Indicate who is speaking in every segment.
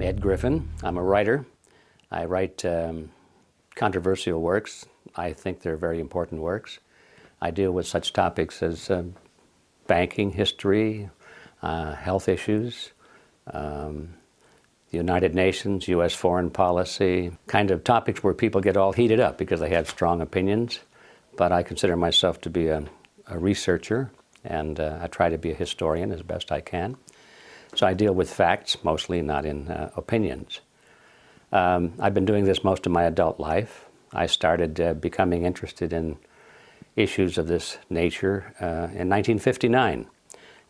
Speaker 1: I'm Ed Griffin. I'm a writer. I write controversial works. I think they're very important works. I deal with such topics as banking history, health issues, the United Nations, U.S. foreign policy, kind of topics where people get all heated up because they have strong opinions. But I consider myself to be a researcher, and I try to be a historian as best I can. So I deal with facts, mostly, not in opinions. I've been doing this most of my adult life. I started becoming interested in issues of this nature in 1959.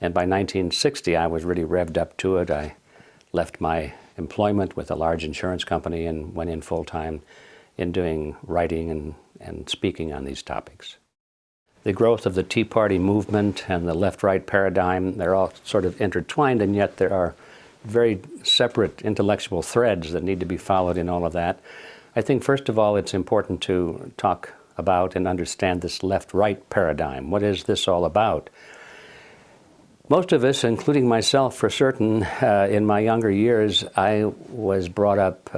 Speaker 1: And by 1960, I was really revved up to it. I left my employment with a large insurance company and went in full-time in doing writing and speaking on these topics. The growth of the Tea Party movement and the left-right paradigm, they're all sort of intertwined, and yet there are very separate intellectual threads that need to be followed in all of that. I think, first of all, it's important to talk about and understand this left-right paradigm. What is this all about? Most of us, including myself for certain, in my younger years, I was brought up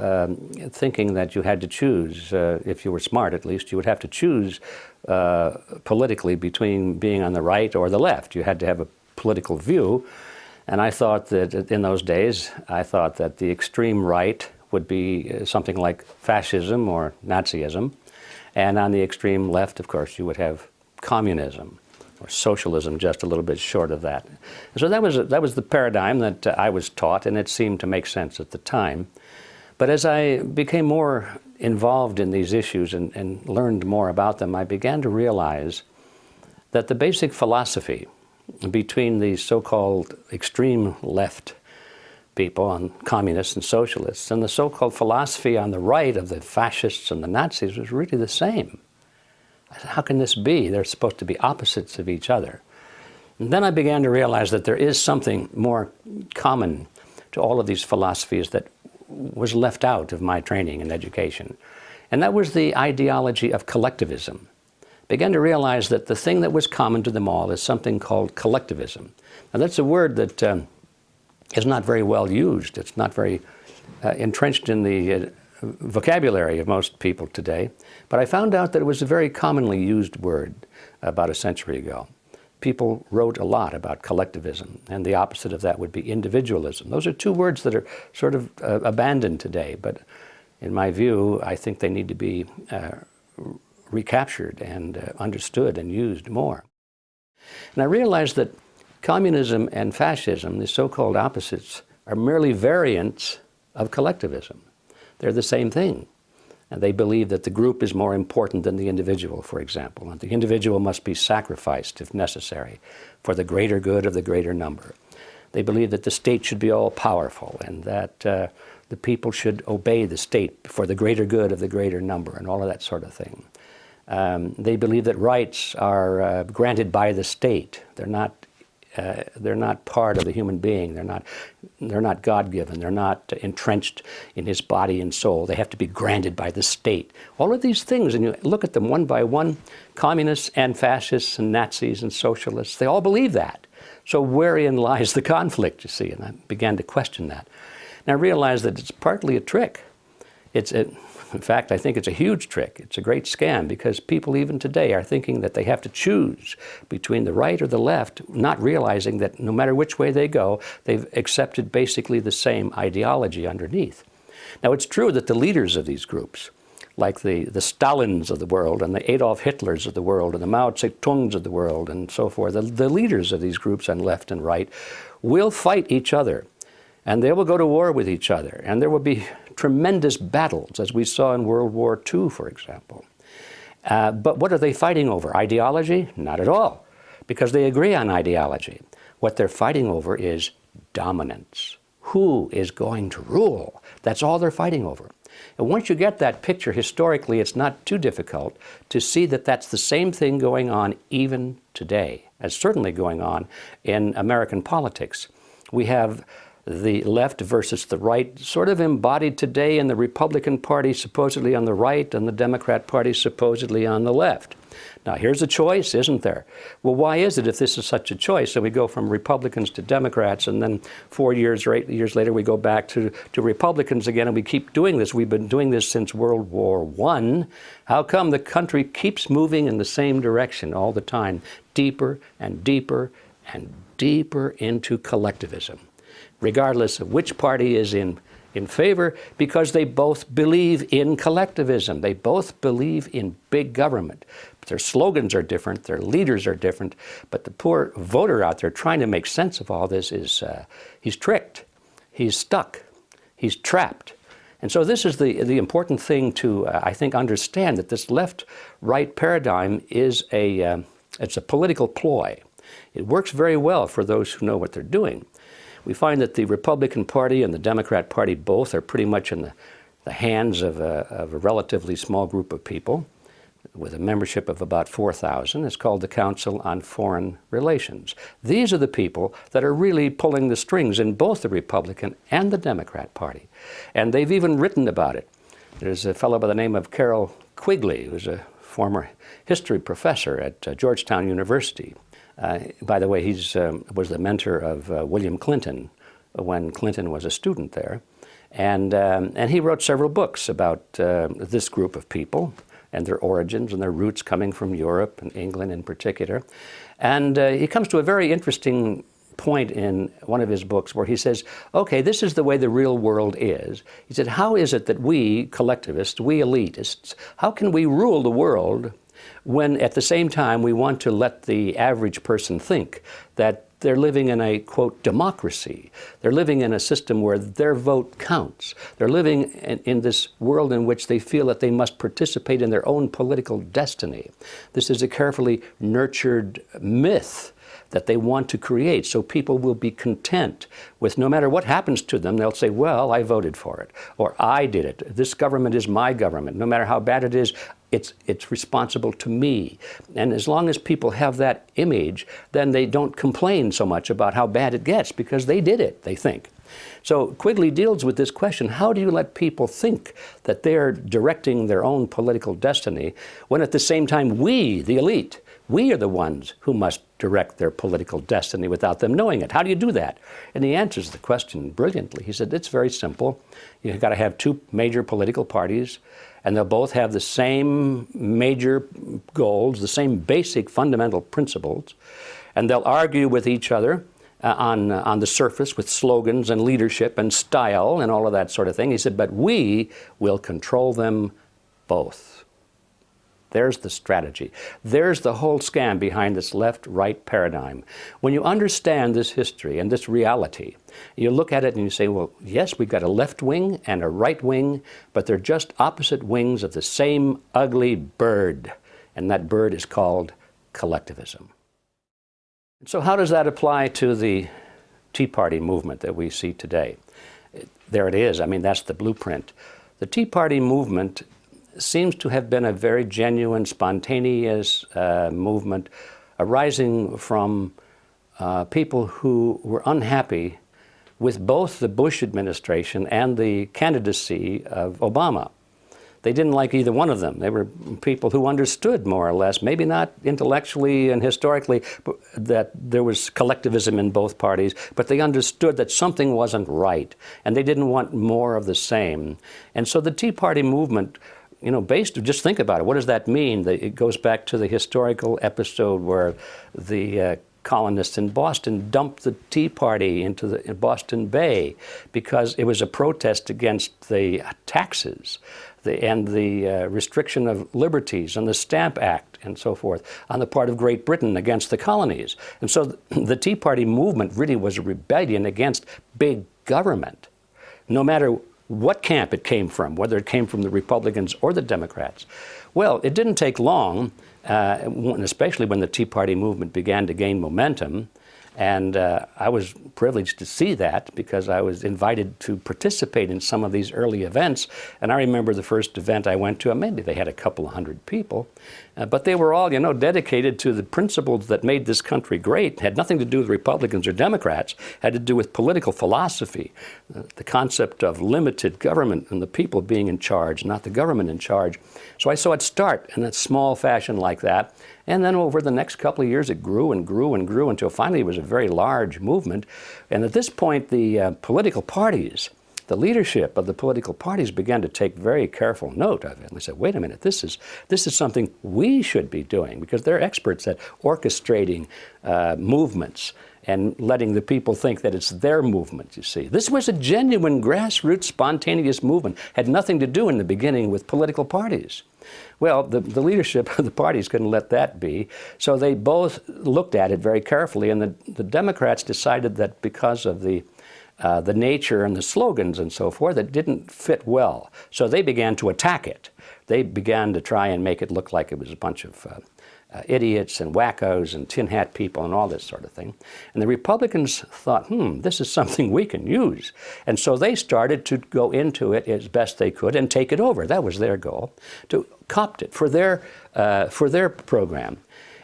Speaker 1: thinking that you had to choose, if you were smart at least, you would have to choose politically between being on the right or the left. You had to have a political view. And I thought that in those days, I thought that the extreme right would be something like fascism or Nazism. And on the extreme left, of course, you would have communism or socialism, just a little bit short of that. So that was the paradigm that I was taught, and it seemed to make sense at the time. But as I became more involved in these issues and learned more about them, I began to realize that the basic philosophy between the so-called extreme left people, on communists and socialists, and the so-called philosophy on the right of the fascists and the Nazis was really the same. I said, how can this be? They're supposed to be opposites of each other. And then I began to realize that there is something more common to all of these philosophies that was left out of my training and education. And that was the ideology of collectivism. I began to realize that the thing that was common to them all is something called collectivism. Now that's a word that is not very well used. It's not very entrenched in the vocabulary of most people today. But I found out that it was a very commonly used word about a century ago. People wrote a lot about collectivism, and the opposite of that would be individualism. Those are two words that are sort of abandoned today, but in my view, I think they need to be recaptured and understood and used more. And I realized that communism and fascism, the so-called opposites, are merely variants of collectivism. They're the same thing. And they believe that the group is more important than the individual, for example. And the individual must be sacrificed, if necessary, for the greater good of the greater number. They believe that the state should be all-powerful and that the people should obey the state for the greater good of the greater number and all of that sort of thing. They believe that rights are granted by the state. They're not part of the human being. They're not God-given. They're not entrenched in his body and soul. They have to be granted by the state. All of these things, and you look at them one by one, communists and fascists and Nazis and socialists, they all believe that. So wherein lies the conflict, you see? And I began to question that. And I realized that it's partly a trick. In fact, I think it's a huge trick. It's a great scam because people even today are thinking that they have to choose between the right or the left, not realizing that no matter which way they go, they've accepted basically the same ideology underneath. Now, it's true that the leaders of these groups, like the Stalins of the world and the Adolf Hitlers of the world and the Mao Zedongs of the world and so forth, the leaders of these groups on left and right will fight each other. And they will go to war with each other. And there will be tremendous battles, as we saw in World War II, for example. But what are they fighting over? Ideology? Not at all, because they agree on ideology. What they're fighting over is dominance. Who is going to rule? That's all they're fighting over. And once you get that picture historically, it's not too difficult to see that that's the same thing going on even today, as certainly going on in American politics. We have the left versus the right, sort of embodied today in the Republican Party supposedly on the right and the Democrat Party supposedly on the left. Now, here's a choice, isn't there? Well, why is it if this is such a choice? So we go from Republicans to Democrats, and then 4 years or 8 years later, we go back to Republicans again, and we keep doing this. We've been doing this since World War I. How come the country keeps moving in the same direction all the time, deeper and deeper and deeper into collectivism, regardless of which party is in favor, because they both believe in collectivism. They both believe in big government. But their slogans are different, their leaders are different, but the poor voter out there trying to make sense of all this is, he's tricked, he's stuck, he's trapped. And so this is the important thing to, I think, understand, that this left-right paradigm is it's a political ploy. It works very well for those who know what they're doing. We find that the Republican Party and the Democrat Party both are pretty much in the hands of a relatively small group of people with a membership of about 4,000. It's called the Council on Foreign Relations. These are the people that are really pulling the strings in both the Republican and the Democrat Party. And they've even written about it. There's a fellow by the name of Carroll Quigley, who's a former history professor at Georgetown University. By the way, he was the mentor of William Clinton when Clinton was a student there. And he wrote several books about this group of people and their origins and their roots coming from Europe and England in particular. And he comes to a very interesting point in one of his books where he says, okay, this is the way the real world is. He said, how is it that we collectivists, we elitists, how can we rule the world when at the same time we want to let the average person think that they're living in a, quote, democracy. They're living in a system where their vote counts. They're living in this world in which they feel that they must participate in their own political destiny. This is a carefully nurtured myth that they want to create, so people will be content with, no matter what happens to them, they'll say, well, I voted for it, or I did it. This government is my government. No matter how bad it is, it's responsible to me. And as long as people have that image, then they don't complain so much about how bad it gets, because they did it, they think. So Quigley deals with this question: how do you let people think that they're directing their own political destiny when at the same time we, the elite, we are the ones who must direct their political destiny without them knowing it? How do you do that? And he answers the question brilliantly. He said, it's very simple. You've got to have two major political parties, and they'll both have the same major goals, the same basic fundamental principles, and they'll argue with each other on the surface with slogans and leadership and style and all of that sort of thing. He said, but we will control them both. There's the strategy. There's the whole scam behind this left-right paradigm. When you understand this history and this reality, you look at it and you say, well, yes, we've got a left wing and a right wing, but they're just opposite wings of the same ugly bird. And that bird is called collectivism. So how does that apply to the Tea Party movement that we see today? There it is. I mean, that's the blueprint. The Tea Party movement seems to have been a very genuine, spontaneous movement arising from people who were unhappy with both the Bush administration and the candidacy of Obama. They didn't like either one of them. They were people who understood, more or less, maybe not intellectually and historically, that there was collectivism in both parties, but they understood that something wasn't right, and they didn't want more of the same. And so the Tea Party movement, you know, just think about it. What does that mean? It goes back to the historical episode where the colonists in Boston dumped the Tea Party into the Boston Bay because it was a protest against the taxes and the restriction of liberties and the Stamp Act and so forth on the part of Great Britain against the colonies. And so the Tea Party movement really was a rebellion against big government, no matter what camp it came from, whether it came from the Republicans or the Democrats. Well, it didn't take long, especially when the Tea Party movement began to gain momentum, And I was privileged to see that because I was invited to participate in some of these early events. And I remember the first event I went to, maybe they had a couple of hundred people, but they were all, dedicated to the principles that made this country great. It had nothing to do with Republicans or Democrats. It had to do with political philosophy, the concept of limited government and the people being in charge, not the government in charge. So I saw it start in a small fashion like that. And then over the next couple of years, it grew and grew and grew until finally it was a very large movement. And at this point, the political parties, the leadership of the political parties began to take very careful note of it. And they said, wait a minute, this is something we should be doing, because they're experts at orchestrating movements and letting the people think that it's their movement, you see. This was a genuine grassroots spontaneous movement. Had nothing to do in the beginning with political parties. Well, the leadership of the parties couldn't let that be, so they both looked at it very carefully, and the Democrats decided that because of the nature and the slogans and so forth, it didn't fit well. So they began to attack it. They began to try and make it look like it was a bunch of idiots and wackos and tin hat people and all this sort of thing. And the Republicans thought, this is something we can use. And so they started to go into it as best they could and take it over. That was their goal, to copt it for their program.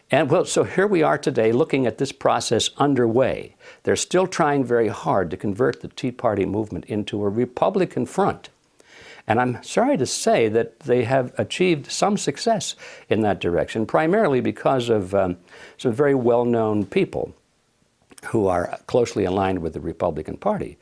Speaker 1: And well, so here we are today looking at this process underway. They're still trying very hard to convert the Tea Party movement into a Republican front. And I'm sorry to say that they have achieved some success in that direction, primarily because of some very well-known people who are closely aligned with the Republican Party.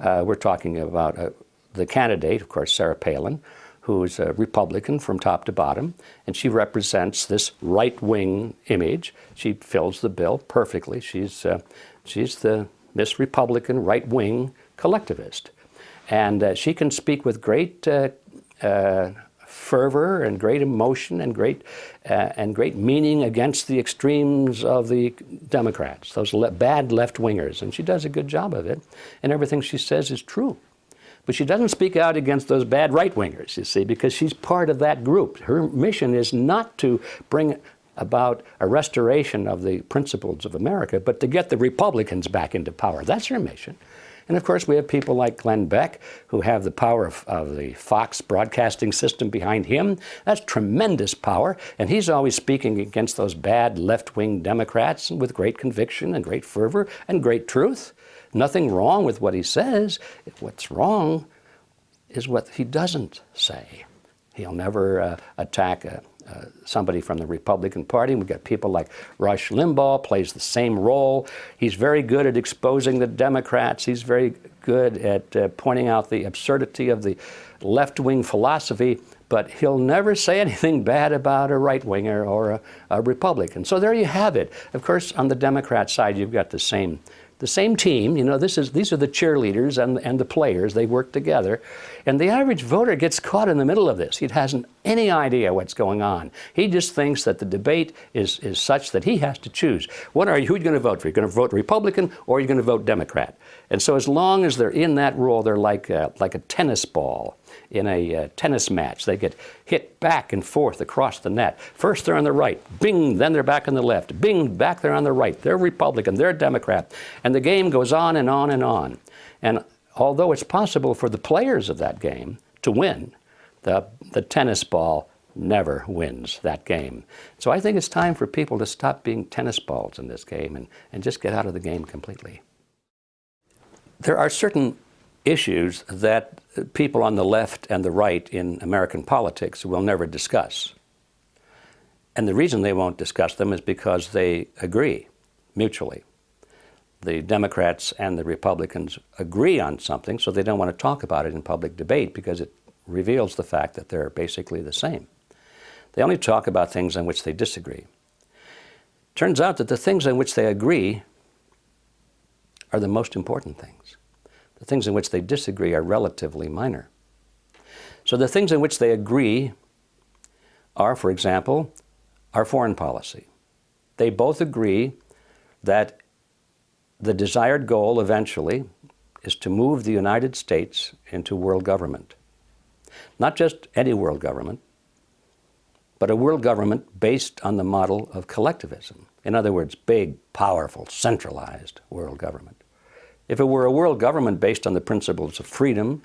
Speaker 1: We're talking about the candidate, of course, Sarah Palin, who is a Republican from top to bottom, and she represents this right-wing image. She fills the bill perfectly. She's the Miss Republican right-wing collectivist. And she can speak with great fervor and great emotion and great meaning against the extremes of the Democrats, those bad left-wingers. And she does a good job of it, and everything she says is true. But she doesn't speak out against those bad right-wingers, you see, because she's part of that group. Her mission is not to bring about a restoration of the principles of America, but to get the Republicans back into power. That's her mission. And of course, we have people like Glenn Beck, who have the power of the Fox broadcasting system behind him. That's tremendous power. And he's always speaking against those bad left-wing Democrats with great conviction and great fervor and great truth. Nothing wrong with what he says. What's wrong is what he doesn't say. He'll never attack somebody from the Republican Party. We've got people like Rush Limbaugh, plays the same role. He's very good at exposing the Democrats. He's very good at pointing out the absurdity of the left-wing philosophy, but he'll never say anything bad about a right-winger or a Republican. So there you have it. Of course, on the Democrat side, you've got the same team. These are the cheerleaders and the players. They work together. And the average voter gets caught in the middle of this. He hasn't any idea what's going on. He just thinks that the debate is such that he has to choose. Who are you going to vote for? You're going to vote Republican or you're going to vote Democrat. And so as long as they're in that role, they're like a tennis ball in a tennis match. They get hit back and forth across the net. First they're on the right, bing, then they're back on the left, bing, back there on the right. They're Republican, they're Democrat. And the game goes on and on and on. And although it's possible for the players of that game to win, the tennis ball never wins that game. So I think it's time for people to stop being tennis balls in this game and just get out of the game completely. There are certain issues that people on the left and the right in American politics will never discuss. And the reason they won't discuss them is because they agree mutually. The Democrats and the Republicans agree on something, so they don't want to talk about it in public debate because it reveals the fact that they're basically the same. They only talk about things on which they disagree. Turns out that the things on which they agree are the most important things. The things in which they disagree are relatively minor. So the things in which they agree are, for example, our foreign policy. They both agree that the desired goal eventually is to move the United States into world government. Not just any world government, but a world government based on the model of collectivism. In other words, big, powerful, centralized world government. If it were a world government based on the principles of freedom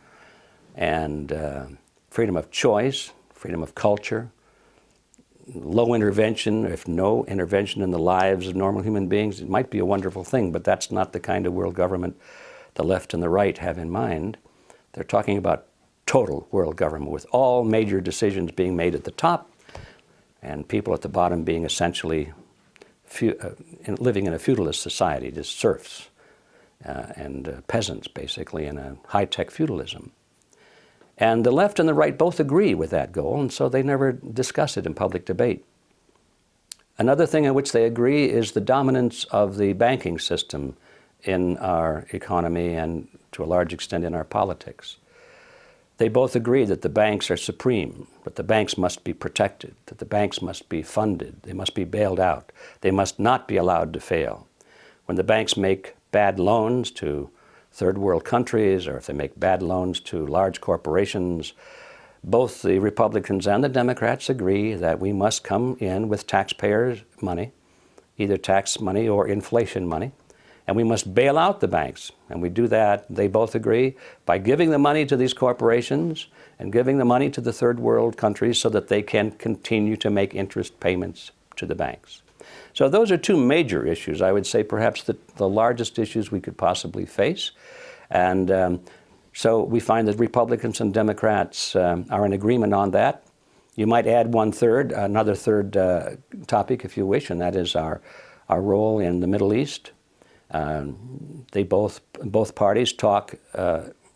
Speaker 1: and freedom of choice, freedom of culture, low intervention, if no intervention in the lives of normal human beings, it might be a wonderful thing, but that's not the kind of world government the left and the right have in mind. They're talking about total world government with all major decisions being made at the top and people at the bottom being essentially living in a feudalist society, just serfs and peasants, basically, in a high-tech feudalism. And the left and the right both agree with that goal, and so they never discuss it in public debate. Another thing in which they agree is the dominance of the banking system in our economy and, to a large extent, in our politics. They both agree that the banks are supreme, that the banks must be protected, that the banks must be funded, they must be bailed out, they must not be allowed to fail. When the banks make bad loans to third world countries, or if they make bad loans to large corporations, both the Republicans and the Democrats agree that we must come in with taxpayers' money, either tax money or inflation money, and we must bail out the banks. And we do that, they both agree, by giving the money to these corporations and giving the money to the third world countries so that they can continue to make interest payments to the banks. So those are two major issues, I would say perhaps the largest issues we could possibly face. And so we find that Republicans and Democrats are in agreement on that. You might add another third topic if you wish, and that is our role in the Middle East. Both parties talk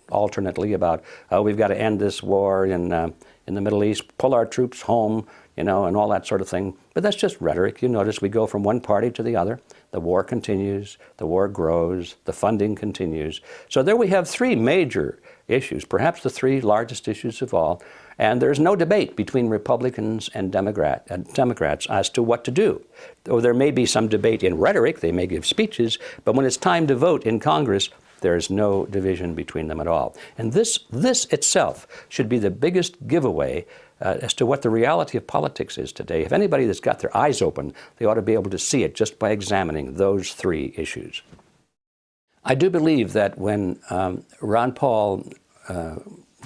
Speaker 1: alternately about, oh, we've got to end this war in the Middle East, pull our troops home, and all that sort of thing. But that's just rhetoric. You notice we go from one party to the other. The war continues, the war grows, the funding continues. So there we have three major issues, perhaps the three largest issues of all. And there's no debate between Republicans and Democrats as to what to do. Though there may be some debate in rhetoric, they may give speeches, but when it's time to vote in Congress, there is no division between them at all. And this itself should be the biggest giveaway as to what the reality of politics is today. If anybody that's got their eyes open, they ought to be able to see it just by examining those three issues. I do believe that when Ron Paul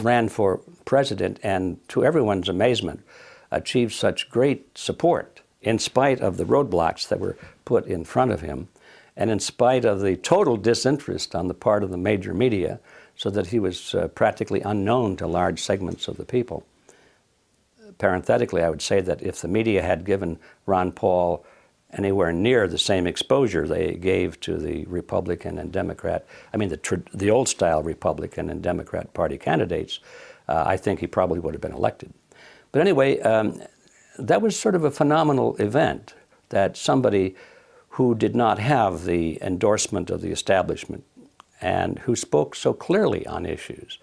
Speaker 1: ran for president and, to everyone's amazement, achieved such great support in spite of the roadblocks that were put in front of him, and in spite of the total disinterest on the part of the major media, so that he was practically unknown to large segments of the people. Parenthetically, I would say that if the media had given Ron Paul anywhere near the same exposure they gave to the Republican and Democrat, the old-style Republican and Democrat Party candidates, I think he probably would have been elected. But anyway, that was sort of a phenomenal event, that somebody who did not have the endorsement of the establishment and who spoke so clearly on issues,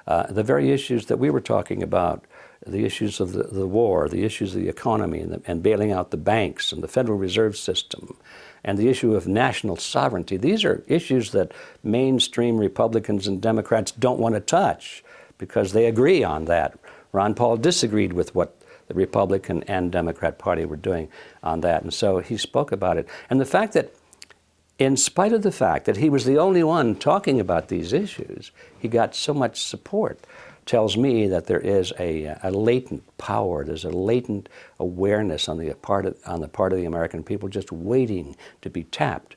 Speaker 1: the very issues that we were talking about, the issues of the war, the issues of the economy and bailing out the banks and the Federal Reserve System, and the issue of national sovereignty. These are issues that mainstream Republicans and Democrats don't want to touch because they agree on that. Ron Paul disagreed with what the Republican and Democrat Party were doing on that, and so he spoke about it. And the fact that, in spite of the fact that he was the only one talking about these issues, he got so much support, tells me that there is a latent power, there's a latent awareness on the part of the American people just waiting to be tapped.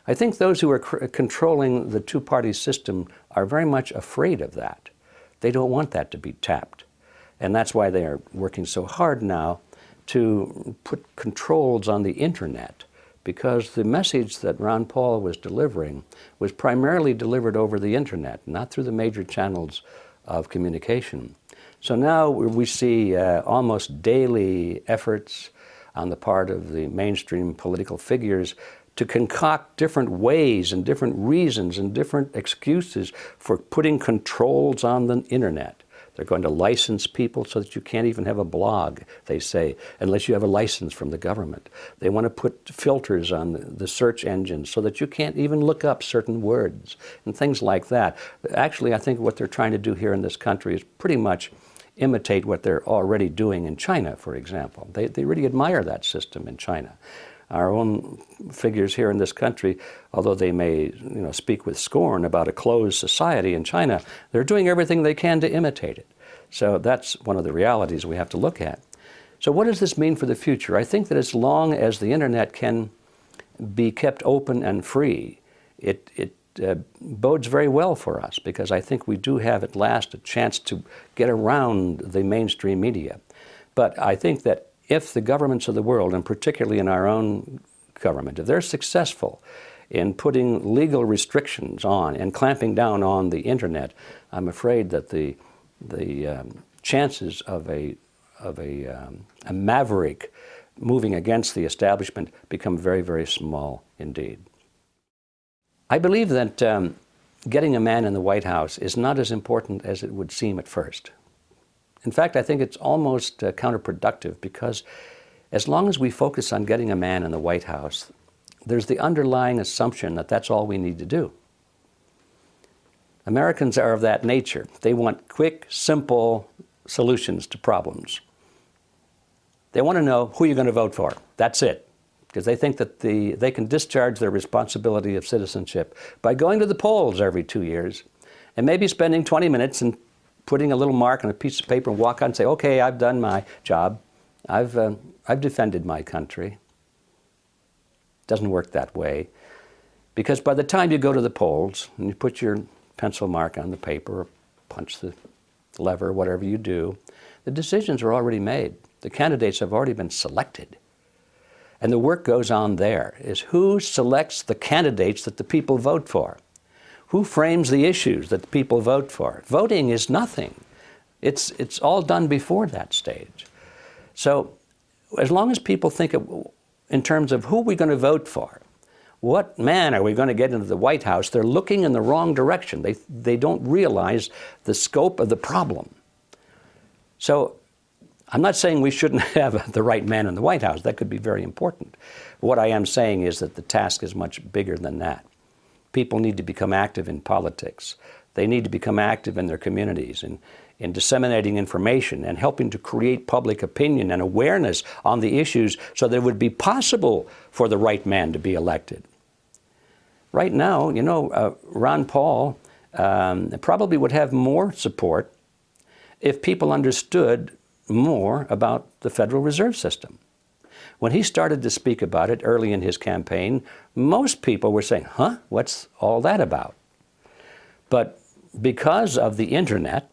Speaker 1: I think those who are controlling the two-party system are very much afraid of that. They don't want that to be tapped. And that's why they are working so hard now to put controls on the internet, because the message that Ron Paul was delivering was primarily delivered over the internet, not through the major channels of communication. So now we see almost daily efforts on the part of the mainstream political figures to concoct different ways and different reasons and different excuses for putting controls on the internet. They're going to license people so that you can't even have a blog, they say, unless you have a license from the government. They want to put filters on the search engines so that you can't even look up certain words and things like that. Actually, I think what they're trying to do here in this country is pretty much imitate what they're already doing in China, for example. They really admire that system in China. Our own figures here in this country, although they may speak with scorn about a closed society in China, they're doing everything they can to imitate it. So that's one of the realities we have to look at. So what does this mean for the future? I think that as long as the internet can be kept open and free, it bodes very well for us, because I think we do have at last a chance to get around the mainstream media. But I think that if the governments of the world, and particularly in our own government, if they're successful in putting legal restrictions on and clamping down on the internet, I'm afraid that the chances of a maverick moving against the establishment become very, very small indeed. I believe that getting a man in the White House is not as important as it would seem at first. In fact, I think it's almost counterproductive, because as long as we focus on getting a man in the White House, there's the underlying assumption that that's all we need to do. Americans are of that nature. They want quick, simple solutions to problems. They want to know who you're going to vote for. That's it. Because they think that they can discharge their responsibility of citizenship by going to the polls every 2 years and maybe spending 20 minutes and putting a little mark on a piece of paper and walk out and say, okay, I've done my job. I've defended my country. It doesn't work that way. Because by the time you go to the polls and you put your pencil mark on the paper or punch the lever, whatever you do, the decisions are already made. The candidates have already been selected. And the work goes on there, is who selects the candidates that the people vote for? Who frames the issues that the people vote for? Voting is nothing. It's all done before that stage. So as long as people think in terms of who we're going to vote for, what man are we going to get into the White House, they're looking in the wrong direction. They don't realize the scope of the problem. So I'm not saying we shouldn't have the right man in the White House. That could be very important. What I am saying is that the task is much bigger than that. People need to become active in politics. They need to become active in their communities, in disseminating information and helping to create public opinion and awareness on the issues so that it would be possible for the right man to be elected. Right now, Ron Paul probably would have more support if people understood more about the Federal Reserve System. When he started to speak about it early in his campaign, most people were saying, huh, what's all that about? But because of the internet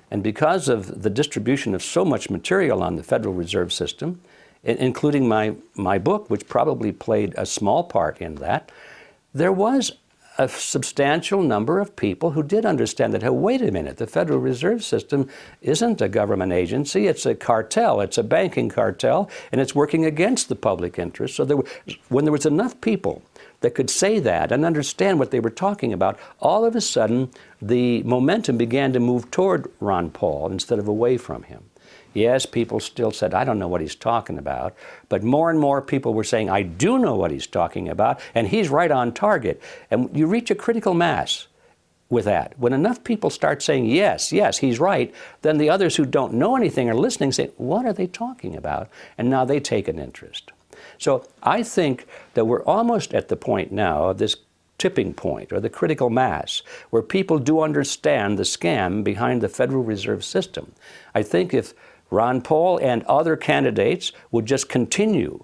Speaker 1: and because of the distribution of so much material on the Federal Reserve System, including my book, which probably played a small part in that, there was a substantial number of people who did understand that, hey, wait a minute, the Federal Reserve System isn't a government agency, it's a cartel, it's a banking cartel, and it's working against the public interest. So when there was enough people that could say that and understand what they were talking about, all of a sudden the momentum began to move toward Ron Paul instead of away from him. Yes, people still said, I don't know what he's talking about, but more and more people were saying, I do know what he's talking about, and he's right on target. And you reach a critical mass with that. When enough people start saying, yes, yes, he's right, then the others who don't know anything are listening, say, what are they talking about? And now they take an interest. So I think that we're almost at the point now of this tipping point, or the critical mass, where people do understand the scam behind the Federal Reserve System. I think if Ron Paul and other candidates would just continue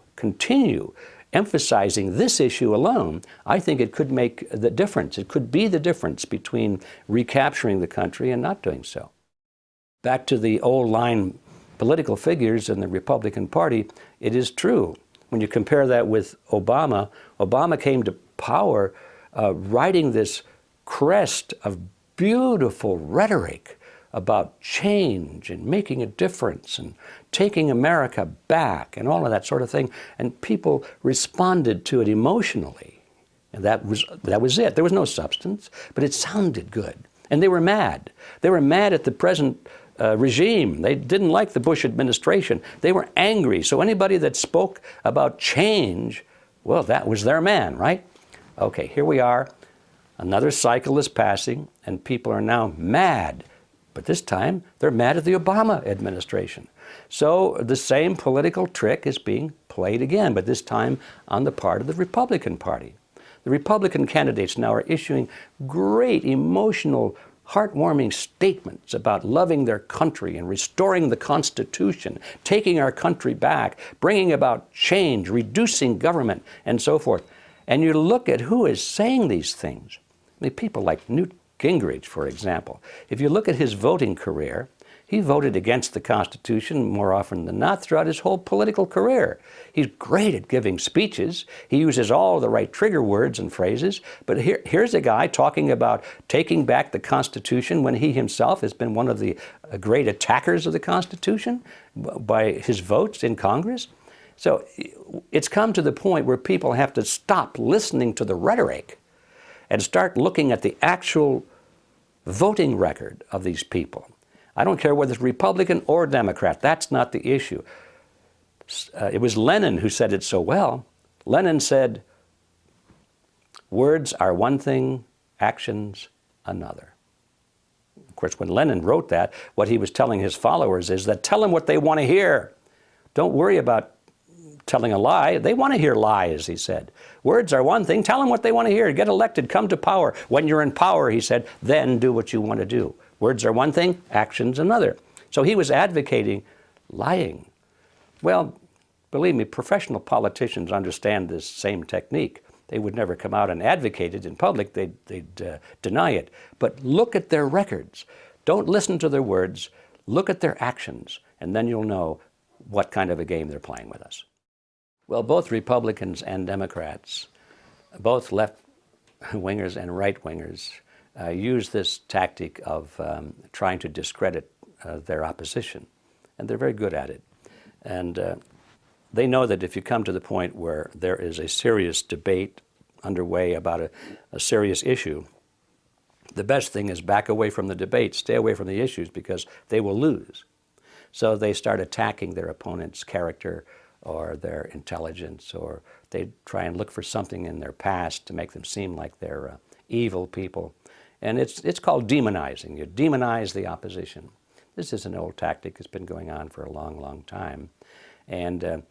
Speaker 1: emphasizing this issue alone, I think it could make the difference. It could be the difference between recapturing the country and not doing so. Back to the old line political figures in the Republican Party, it is true. When you compare that with Obama, Obama came to power riding this crest of beautiful rhetoric about change and making a difference and taking America back and all of that sort of thing. And people responded to it emotionally. And that was it. There was no substance, but it sounded good. And they were mad. They were mad at the present regime. They didn't like the Bush administration. They were angry. So anybody that spoke about change, well, that was their man, right? Okay, here we are. Another cycle is passing, and people are now mad But this time, they're mad at the Obama administration. So the same political trick is being played again, but this time on the part of the Republican Party. The Republican candidates now are issuing great emotional, heartwarming statements about loving their country and restoring the Constitution, taking our country back, bringing about change, reducing government, and so forth. And you look at who is saying these things. I mean, people like Newt Gingrich, for example. If you look at his voting career, he voted against the Constitution more often than not throughout his whole political career. He's great at giving speeches. He uses all the right trigger words and phrases. But here's a guy talking about taking back the Constitution when he himself has been one of the great attackers of the Constitution by his votes in Congress. So it's come to the point where people have to stop listening to the rhetoric and start looking at the actual voting record of these people. I don't care whether it's Republican or Democrat. That's not the issue. It was Lenin who said it so well. Lenin said, words are one thing, actions another. Of course, when Lenin wrote that, what he was telling his followers is that tell them what they want to hear. Don't worry about telling a lie. They want to hear lies, he said. Words are one thing. Tell them what they want to hear. Get elected. Come to power. When you're in power, he said, then do what you want to do. Words are one thing, actions another. So he was advocating lying. Well, believe me, professional politicians understand this same technique. They would never come out and advocate it in public. They'd deny it. But look at their records. Don't listen to their words. Look at their actions, and then you'll know what kind of a game they're playing with us. Well, both Republicans and Democrats, both left-wingers and right-wingers, use this tactic of trying to discredit their opposition. And they're very good at it. And they know that if you come to the point where there is a serious debate underway about a serious issue, the best thing is back away from the debate, stay away from the issues, because they will lose. So they start attacking their opponent's character or their intelligence, or they try and look for something in their past to make them seem like they're evil people. And it's called demonizing. You demonize the opposition. This is an old tactic that's been going on for a long, long time. And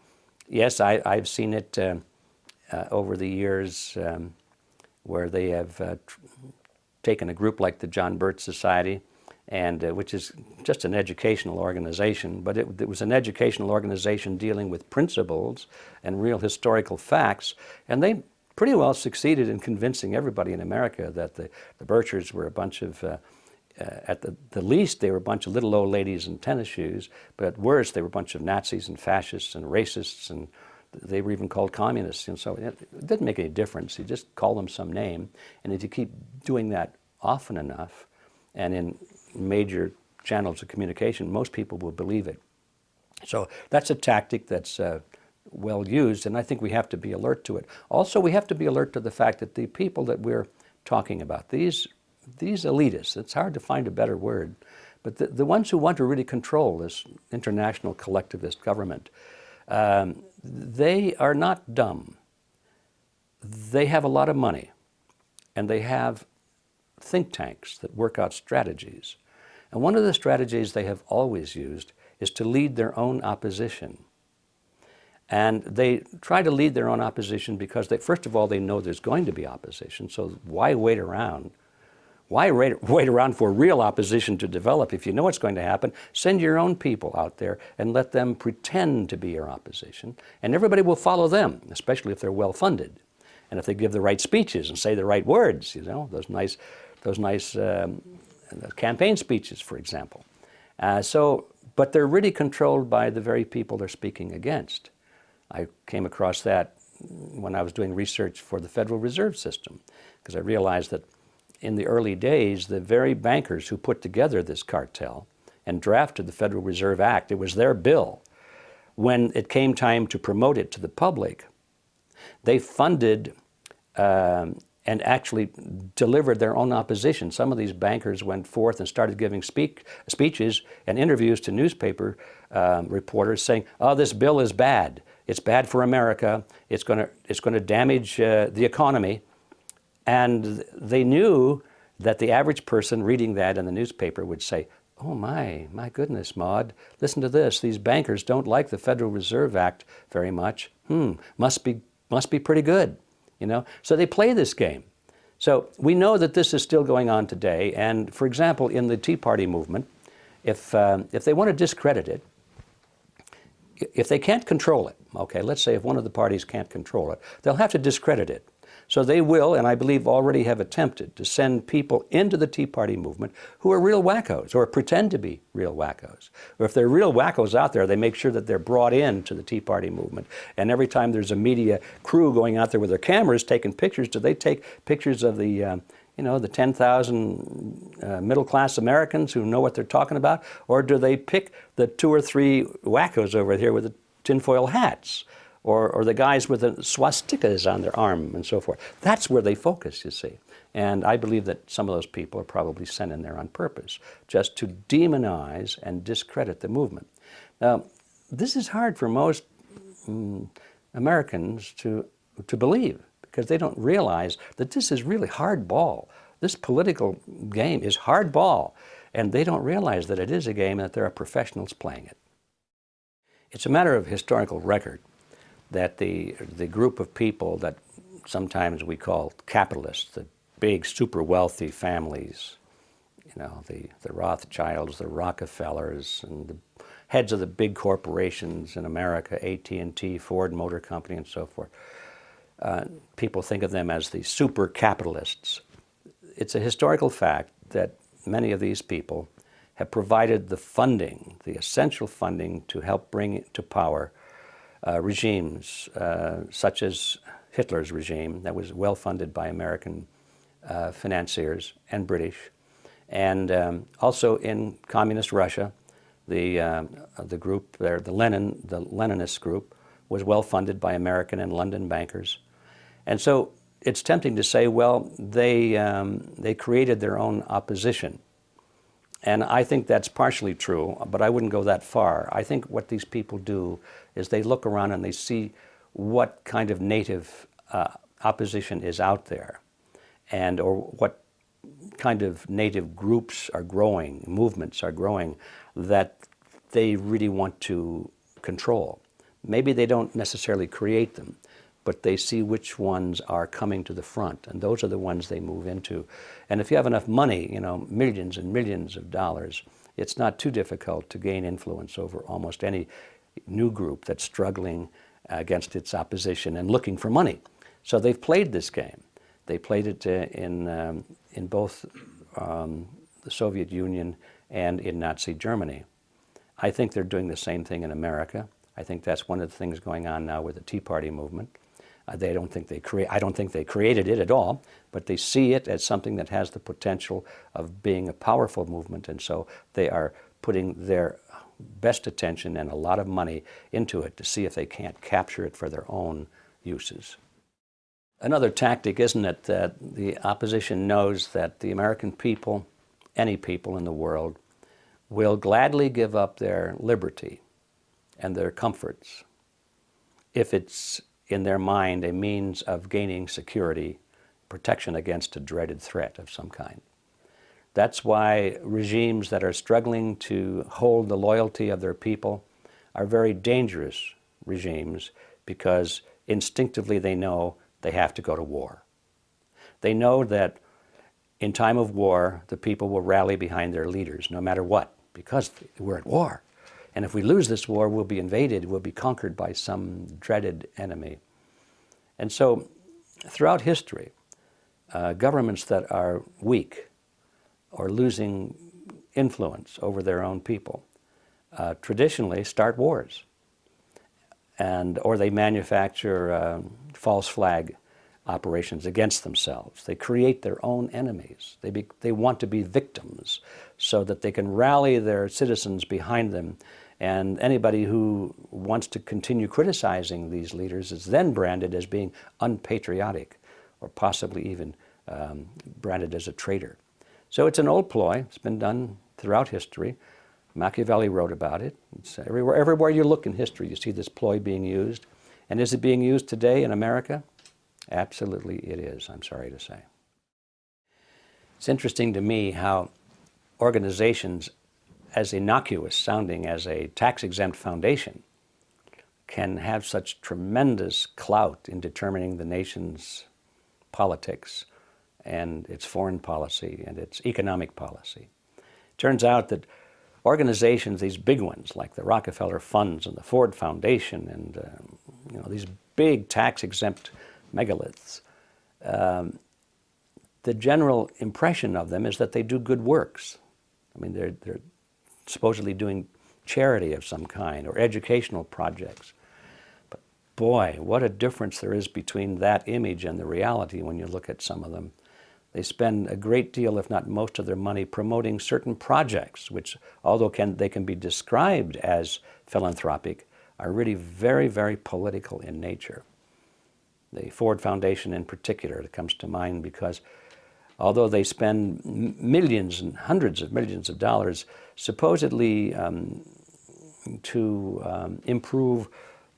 Speaker 1: yes, I've seen it over the years where they have taken a group like the John Birch Society, and which is just an educational organization, but it was an educational organization dealing with principles and real historical facts, and they pretty well succeeded in convincing everybody in America that the Birchers were a bunch of, at the least, they were a bunch of little old ladies in tennis shoes, but at worst, they were a bunch of Nazis and fascists and racists, and they were even called communists. And so it didn't make any difference. You just call them some name, and if you keep doing that often enough, and in major channels of communication, most people will believe it. So that's a tactic that's well used, and I think we have to be alert to it. Also, we have to be alert to the fact that the people that we're talking about, these elitists, it's hard to find a better word, but the ones who want to really control this international collectivist government, they are not dumb. They have a lot of money, and they have think tanks that work out strategies. And one of the strategies they have always used is to lead their own opposition. And they try to lead their own opposition because, first of all, they know there's going to be opposition, so why wait around? Why wait around for real opposition to develop? If you know what's going to happen, send your own people out there and let them pretend to be your opposition, and everybody will follow them, especially if they're well-funded. And if they give the right speeches and say the right words, you know, those nice campaign speeches, for example. But they're really controlled by the very people they're speaking against. I came across that when I was doing research for the Federal Reserve System, because I realized that in the early days, the very bankers who put together this cartel and drafted the Federal Reserve Act, it was their bill. When it came time to promote it to the public, they funded and actually delivered their own opposition. Some of these bankers went forth and started giving speeches and interviews to newspaper reporters saying, oh, this bill is bad. It's bad for America. It's going to damage the economy. And they knew that the average person reading that in the newspaper would say, oh my goodness, Maud, listen to this. These bankers don't like the Federal Reserve Act very much. Must be pretty good, you know? So they play this game. So we know that this is still going on today. And for example, in the Tea Party movement, if they want to discredit it, if they can't control it, okay, let's say if one of the parties can't control it, they'll have to discredit it. So they will, and I believe already have attempted, to send people into the Tea Party movement who are real wackos or pretend to be real wackos. Or if they're real wackos out there, they make sure that they're brought in to the Tea Party movement. And every time there's a media crew going out there with their cameras taking pictures, do they take pictures of the, you know, the 10,000 middle-class Americans who know what they're talking about? Or do they pick the 2 or 3 wackos over here with the tinfoil hats? Or the guys with the swastikas on their arm and so forth. That's where they focus, you see. And I believe that some of those people are probably sent in there on purpose, just to demonize and discredit the movement. Now, this is hard for most Americans to believe, because they don't realize that this is really hardball. This political game is hardball, and they don't realize that it is a game and that there are professionals playing it. It's a matter of historical record that the group of people that sometimes we call capitalists, the big super wealthy families, you know, the Rothschilds, the Rockefellers, and the heads of the big corporations in America, AT&T, Ford Motor Company, and so forth. People think of them as the super capitalists. It's a historical fact that many of these people have provided the funding, the essential funding, to help bring to power regimes such as Hitler's regime that was well funded by American financiers and British, and also in communist Russia, the group there, the Leninist group, was well funded by American and London bankers. And so it's tempting to say, well, they created their own opposition. And I think that's partially true, but I wouldn't go that far. I think what these people do is they look around and they see what kind of native opposition is out there, and or what kind of native groups are growing, movements are growing, that they really want to control. Maybe they don't necessarily create them, but they see which ones are coming to the front, and those are the ones they move into. And if you have enough money, you know, millions and millions of dollars, it's not too difficult to gain influence over almost any new group that's struggling against its opposition and looking for money. So they've played this game. They played it in both the Soviet Union and in Nazi Germany. I think they're doing the same thing in America. I think that's one of the things going on now with the Tea Party movement. I don't think they created it at all, but they see it as something that has the potential of being a powerful movement, and so they are putting their best attention and a lot of money into it to see if they can't capture it for their own uses. Another tactic, isn't it, that the opposition knows that the American people, any people in the world, will gladly give up their liberty and their comforts if it's in their mind a means of gaining security, protection against a dreaded threat of some kind. That's why regimes that are struggling to hold the loyalty of their people are very dangerous regimes, because instinctively they know they have to go to war. They know that in time of war, the people will rally behind their leaders no matter what, because we're at war. And if we lose this war, we'll be invaded, we'll be conquered by some dreaded enemy. And so throughout history, governments that are weak or losing influence over their own people traditionally start wars, or they manufacture false flag operations against themselves. They create their own enemies. They want to be victims so that they can rally their citizens behind them, and anybody who wants to continue criticizing these leaders is then branded as being unpatriotic, or possibly even branded as a traitor. So it's an old ploy. It's been done throughout history. Machiavelli wrote about it. It's everywhere you look in history, you see this ploy being used. And is it being used today in America? Absolutely it is, I'm sorry to say. It's interesting to me how organizations as innocuous sounding as a tax-exempt foundation can have such tremendous clout in determining the nation's politics and its foreign policy and its economic policy. Turns out that organizations, these big ones like the Rockefeller Funds and the Ford Foundation and these big tax-exempt megaliths, the general impression of them is that they do good works. I mean, they're supposedly doing charity of some kind or educational projects. But boy, what a difference there is between that image and the reality when you look at some of them. They spend a great deal, if not most of their money, promoting certain projects, which, although they can be described as philanthropic, are really very, very political in nature. The Ford Foundation in particular comes to mind because although they spend millions and hundreds of millions of dollars supposedly to improve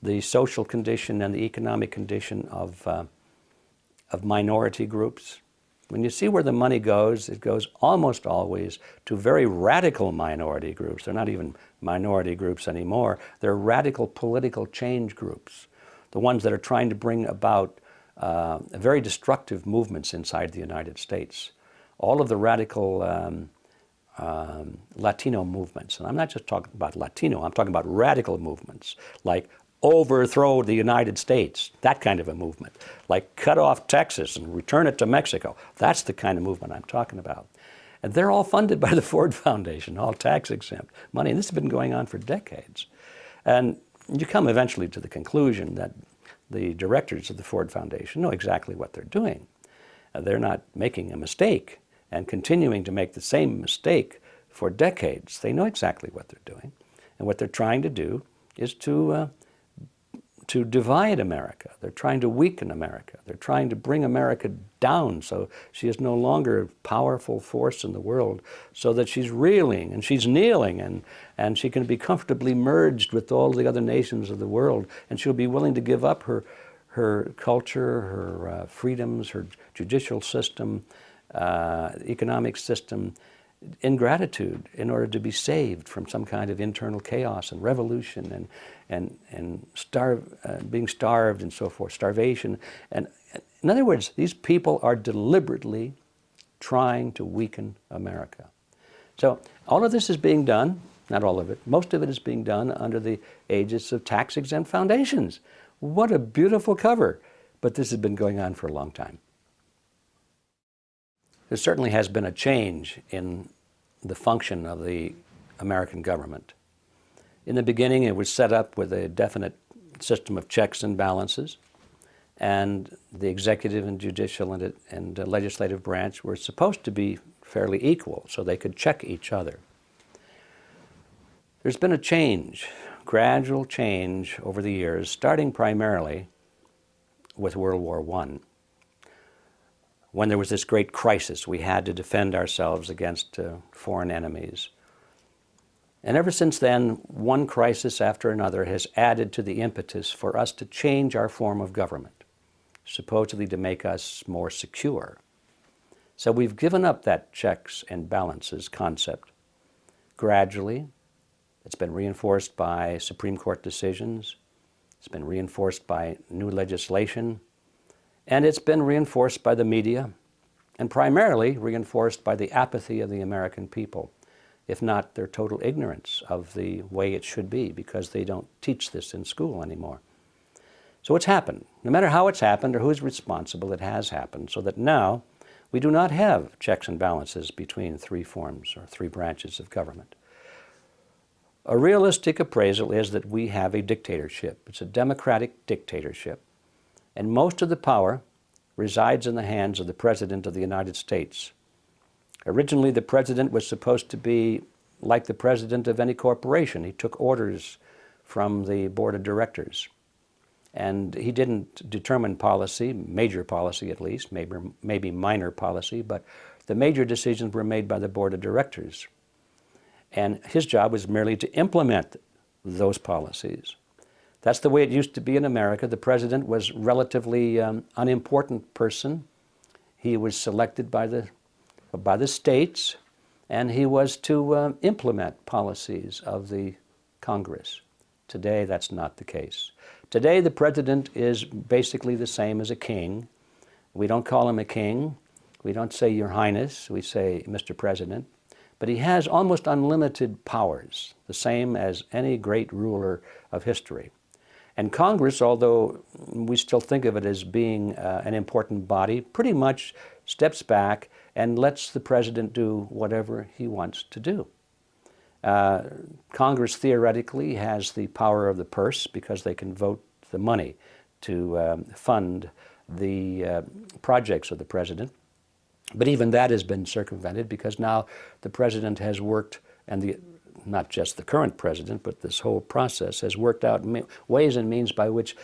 Speaker 1: the social condition and the economic condition of minority groups, when you see where the money goes, it goes almost always to very radical minority groups. They're not even minority groups anymore. They're radical political change groups, the ones that are trying to bring about very destructive movements inside the United States. All of the radical Latino movements, and I'm not just talking about Latino, I'm talking about radical movements like overthrow the United States, that kind of a movement, like cut off Texas and return it to Mexico. That's the kind of movement I'm talking about. And they're all funded by the Ford Foundation, all tax-exempt money. And this has been going on for decades. And you come eventually to the conclusion that the directors of the Ford Foundation know exactly what they're doing. They're not making a mistake and continuing to make the same mistake for decades. They know exactly what they're doing. And what they're trying to do is to divide America. They're trying to weaken America. They're trying to bring America down so she is no longer a powerful force in the world, so that she's reeling and she's kneeling and she can be comfortably merged with all the other nations of the world, and she'll be willing to give up her culture, her freedoms, her judicial system, economic system, in gratitude in order to be saved from some kind of internal chaos and revolution and being starved and so forth, starvation. And in other words, these people are deliberately trying to weaken America. So all of this is being done, not all of it, most of it is being done under the aegis of tax-exempt foundations. What a beautiful cover. But this has been going on for a long time. There certainly has been a change in the function of the American government. In the beginning, it was set up with a definite system of checks and balances, and the executive and judicial and legislative branch were supposed to be fairly equal, so they could check each other. There's been a change, gradual change over the years, starting primarily with World War I. When there was this great crisis, we had to defend ourselves against foreign enemies. And ever since then, one crisis after another has added to the impetus for us to change our form of government, supposedly to make us more secure. So we've given up that checks and balances concept. Gradually, it's been reinforced by Supreme Court decisions, it's been reinforced by new legislation, and it's been reinforced by the media, and primarily reinforced by the apathy of the American people, if not their total ignorance of the way it should be, because they don't teach this in school anymore. So it's happened. No matter how it's happened or who's responsible, it has happened, so that now we do not have checks and balances between three forms or three branches of government. A realistic appraisal is that we have a dictatorship. It's a democratic dictatorship. And most of the power resides in the hands of the President of the United States. Originally, the President was supposed to be like the President of any corporation. He took orders from the Board of Directors. And he didn't determine policy, major policy at least, maybe minor policy, but the major decisions were made by the Board of Directors. And his job was merely to implement those policies. That's the way it used to be in America. The president was a relatively unimportant person. He was selected by the states, and he was to implement policies of the Congress. Today, that's not the case. Today, the president is basically the same as a king. We don't call him a king. We don't say Your Highness. We say Mr. President. But he has almost unlimited powers, the same as any great ruler of history. And Congress, although we still think of it as being an important body, pretty much steps back and lets the president do whatever he wants to do. Congress theoretically has the power of the purse because they can vote the money to fund the projects of the president. But even that has been circumvented because now the president has worked, and not just the current president, but this whole process has worked out ways and means by which,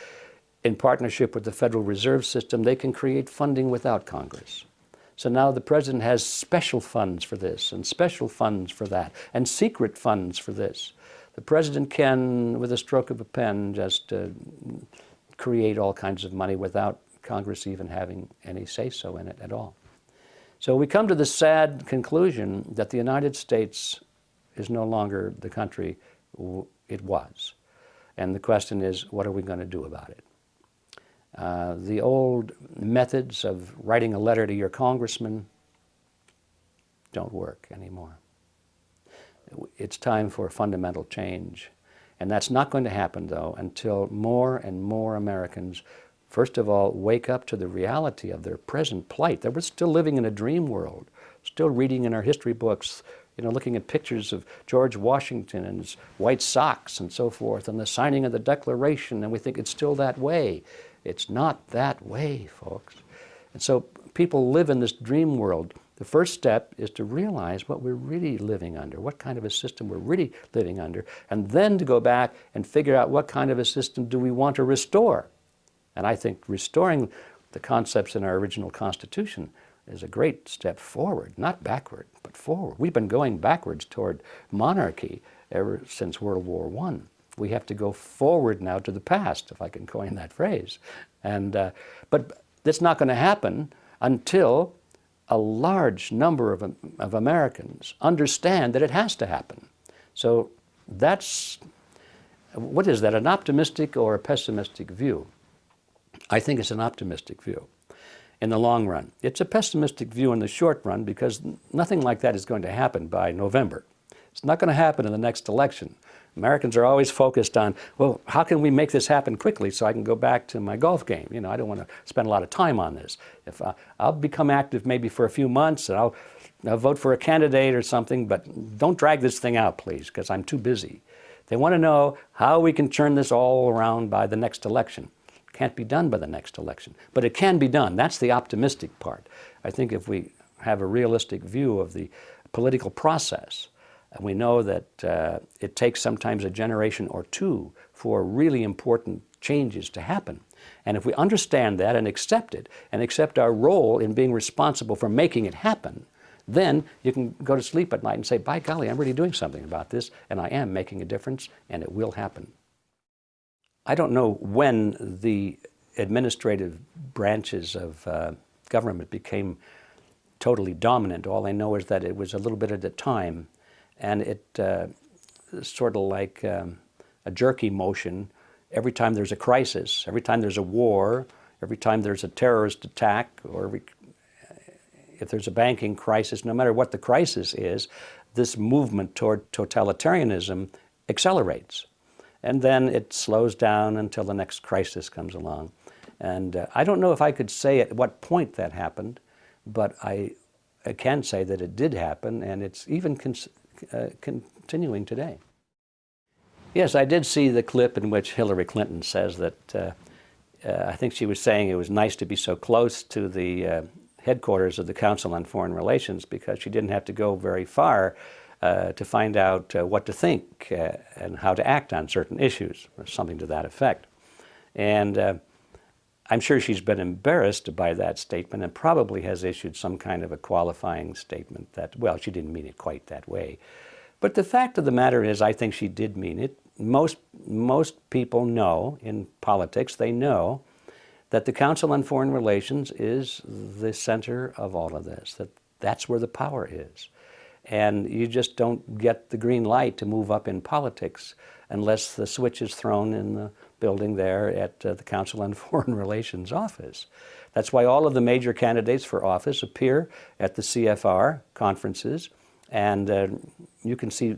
Speaker 1: in partnership with the Federal Reserve System, they can create funding without Congress. So now the president has special funds for this and special funds for that and secret funds for this. The president can, with a stroke of a pen, just create all kinds of money without Congress even having any say-so in it at all. So we come to the sad conclusion that the United States is no longer the country it was. And the question is, what are we going to do about it? The old methods of writing a letter to your congressman don't work anymore. It's time for fundamental change. And that's not going to happen, though, until more and more Americans, first of all, wake up to the reality of their present plight. That we're still living in a dream world, still reading in our history books, looking at pictures of George Washington and his white socks and so forth, and the signing of the Declaration, and we think it's still that way. It's not that way, folks. And so people live in this dream world. The first step is to realize what we're really living under, what kind of a system we're really living under, and then to go back and figure out what kind of a system do we want to restore. And I think restoring the concepts in our original Constitution is a great step forward, not backward, but forward. We've been going backwards toward monarchy ever since World War I. We have to go forward now to the past, if I can coin that phrase. But that's not going to happen until a large number of Americans understand that it has to happen. So that's, what is that, an optimistic or a pessimistic view? I think it's an optimistic view in the long run. It's a pessimistic view in the short run because nothing like that is going to happen by November. It's not going to happen in the next election. Americans are always focused on, well, how can we make this happen quickly so I can go back to my golf game? I don't want to spend a lot of time on this. If I'll become active maybe for a few months and I'll vote for a candidate or something, but don't drag this thing out, please, because I'm too busy. They want to know how we can turn this all around by the next election. Can't be done by the next election, but it can be done. That's the optimistic part. I think if we have a realistic view of the political process, and we know that it takes sometimes a generation or two for really important changes to happen. And if we understand that and accept it, and accept our role in being responsible for making it happen, then you can go to sleep at night and say, by golly, I'm really doing something about this, and I am making a difference, and it will happen. I don't know when the administrative branches of government became totally dominant. All I know is that it was a little bit at a time, and it sort of like a jerky motion. Every time there's a crisis, every time there's a war, every time there's a terrorist attack, or if there's a banking crisis, no matter what the crisis is, this movement toward totalitarianism accelerates. And then it slows down until the next crisis comes along. And I don't know if I could say at what point that happened, but I can say that it did happen, and it's even continuing today. Yes, I did see the clip in which Hillary Clinton says that, I think she was saying it was nice to be so close to the headquarters of the Council on Foreign Relations because she didn't have to go very far to find out what to think and how to act on certain issues, or something to that effect. And I'm sure she's been embarrassed by that statement and probably has issued some kind of a qualifying statement that, well, she didn't mean it quite that way. But the fact of the matter is, I think she did mean it. Most people know in politics, they know that the Council on Foreign Relations is the center of all of this, that's where the power is. And you just don't get the green light to move up in politics unless the switch is thrown in the building there at the Council on Foreign Relations office. That's why all of the major candidates for office appear at the CFR conferences, and you can see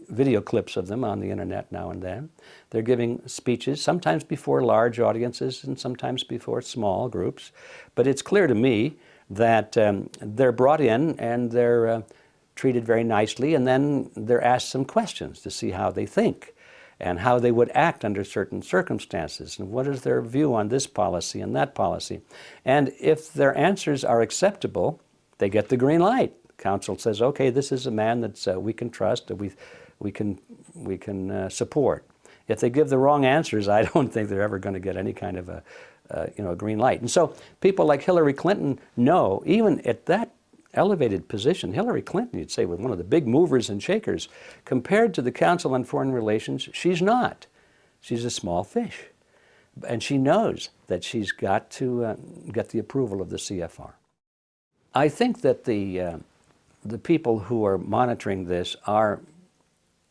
Speaker 1: video clips of them on the internet now and then. They're giving speeches, sometimes before large audiences and sometimes before small groups. But it's clear to me that they're brought in and they're treated very nicely, and then they're asked some questions to see how they think and how they would act under certain circumstances, and what is their view on this policy and that policy. And if their answers are acceptable, they get the green light. Council says, okay, this is a man that we can trust, that we can support. If they give the wrong answers, I don't think they're ever going to get any kind of a green light. And so people like Hillary Clinton know, even at that elevated position, Hillary Clinton, you'd say, was one of the big movers and shakers. Compared to the Council on Foreign Relations, she's not. She's a small fish. And she knows that she's got to get the approval of the CFR. I think that the people who are monitoring this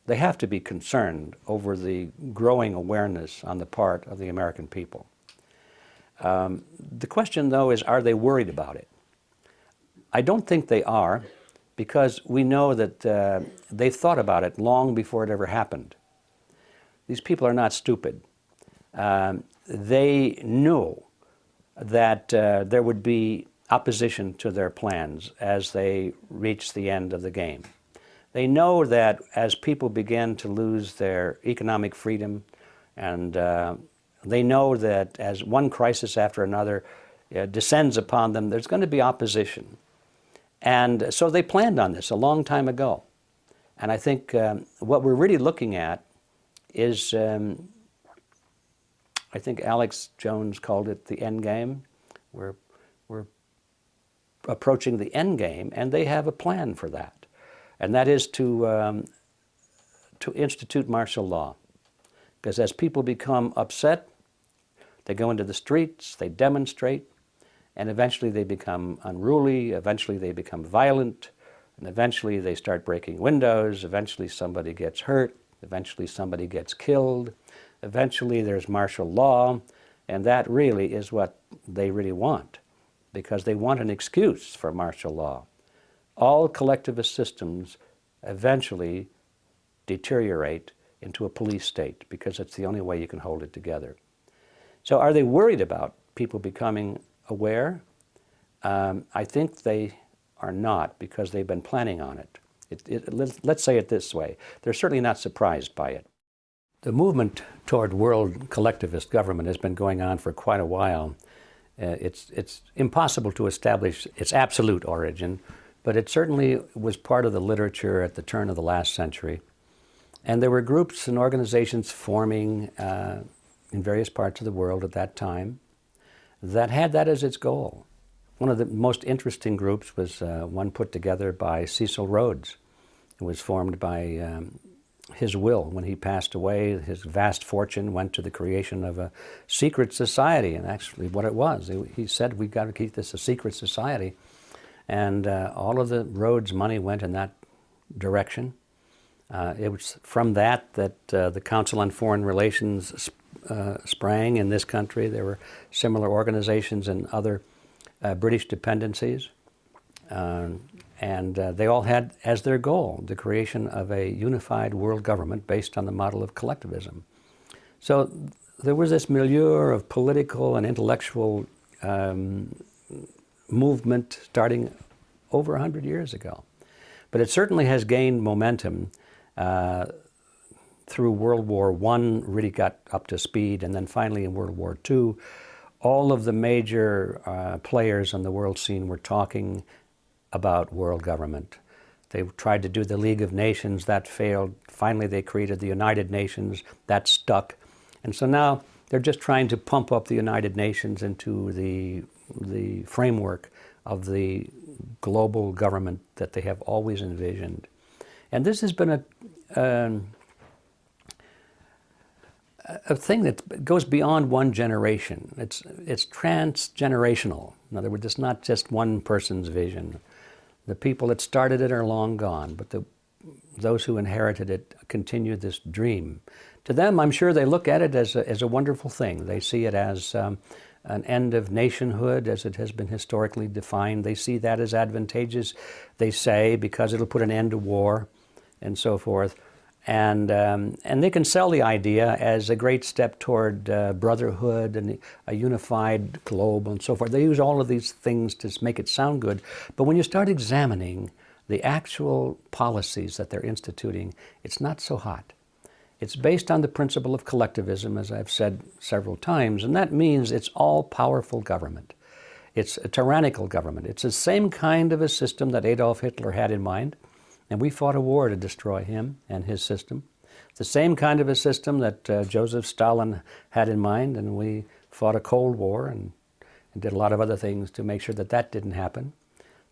Speaker 1: they have to be concerned over the growing awareness on the part of the American people. The question, though, is, are they worried about it? I don't think they are, because we know that they've thought about it long before it ever happened. These people are not stupid. They knew that there would be opposition to their plans as they reached the end of the game. They know that as people begin to lose their economic freedom, and they know that as one crisis after another descends upon them, there's going to be opposition. And so they planned on this a long time ago. And I think what we're really looking at is, I think Alex Jones called it the end game. We're approaching the end game, and they have a plan for that. And that is to institute martial law. Because as people become upset, they go into the streets, they demonstrate, and eventually they become unruly, eventually they become violent, and eventually they start breaking windows, eventually somebody gets hurt, eventually somebody gets killed, eventually there's martial law, and that really is what they really want, because they want an excuse for martial law. All collectivist systems eventually deteriorate into a police state, because it's the only way you can hold it together. So are they worried about people becoming aware? I think they are not, because they've been planning on it. Let's say it this way. They're certainly not surprised by it. The movement toward world collectivist government has been going on for quite a while. It's impossible to establish its absolute origin, but it certainly was part of the literature at the turn of the last century. And there were groups and organizations forming in various parts of the world at that time that had that as its goal. One of the most interesting groups was one put together by Cecil Rhodes. It was formed by his will. When he passed away, his vast fortune went to the creation of a secret society, and actually what it was. He said, we've got to keep this a secret society. And all of the Rhodes money went in that direction. It was from that the Council on Foreign Relations sprang in this country. There were similar organizations in other British dependencies. And they all had as their goal the creation of a unified world government based on the model of collectivism. So there was this milieu of political and intellectual movement starting over 100 years ago. But it certainly has gained momentum through World War I, really got up to speed, and then finally in World War II, all of the major players on the world scene were talking about world government. They tried to do the League of Nations, that failed. Finally they created the United Nations, that stuck. And so now they're just trying to pump up the United Nations into the framework of the global government that they have always envisioned. And this has been a thing that goes beyond one generation. It's transgenerational. In other words, it's not just one person's vision. The people that started it are long gone, but those who inherited it continue this dream. To them, I'm sure they look at it as a wonderful thing. They see it as an end of nationhood as it has been historically defined. They see that as advantageous, they say, because it'll put an end to war and so forth. And they can sell the idea as a great step toward brotherhood and a unified globe and so forth. They use all of these things to make it sound good. But when you start examining the actual policies that they're instituting, it's not so hot. It's based on the principle of collectivism, as I've said several times, and that means it's all-powerful government. It's a tyrannical government. It's the same kind of a system that Adolf Hitler had in mind, and we fought a war to destroy him and his system. The same kind of a system that Joseph Stalin had in mind, and we fought a Cold War and did a lot of other things to make sure that that didn't happen.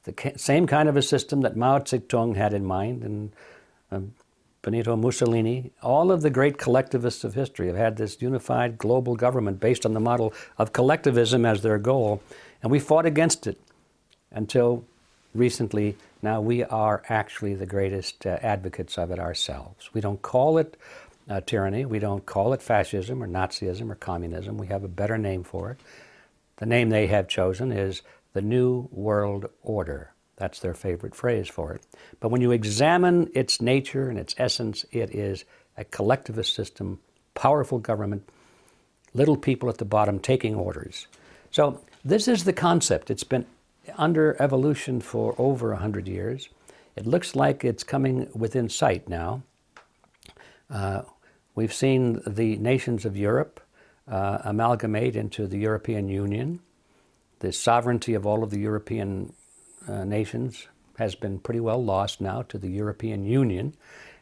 Speaker 1: The same kind of a system that Mao Zedong had in mind, and Benito Mussolini, all of the great collectivists of history have had this unified global government based on the model of collectivism as their goal, and we fought against it until recently. Now we are actually the greatest advocates of it ourselves. We don't call it tyranny, we don't call it fascism or Nazism or communism. We have a better name for it. The name they have chosen is the New World Order. That's their favorite phrase for it. But when you examine its nature and its essence, it is a collectivist system, powerful government, little people at the bottom taking orders. So this is the concept. It's been under evolution for over 100 years. It looks like it's coming within sight now. We've seen the nations of Europe amalgamate into the European Union. The sovereignty of all of the European nations has been pretty well lost now to the European Union,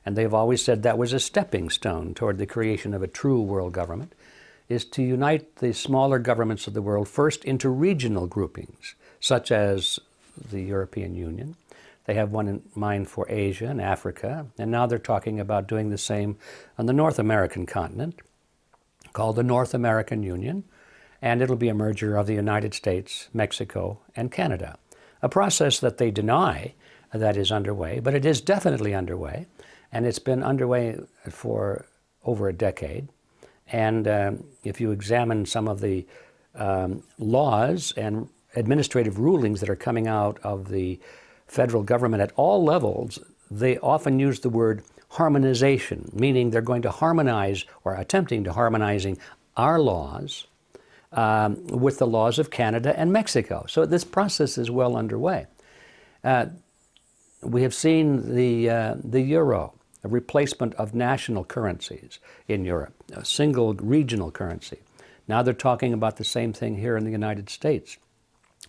Speaker 1: and they've always said that was a stepping stone toward the creation of a true world government, is to unite the smaller governments of the world first into regional groupings, such as the European Union. They have one in mind for Asia and Africa, and now they're talking about doing the same on the North American continent, called the North American Union, and it'll be a merger of the United States, Mexico, and Canada. A process that they deny that is underway, but it is definitely underway, and it's been underway for over a decade. And if you examine some of the laws and administrative rulings that are coming out of the federal government at all levels, they often use the word harmonization, meaning they're going to harmonize or attempting to harmonizing our laws with the laws of Canada and Mexico. So this process is well underway. We have seen the euro, a replacement of national currencies in Europe, a single regional currency. Now they're talking about the same thing here in the United States.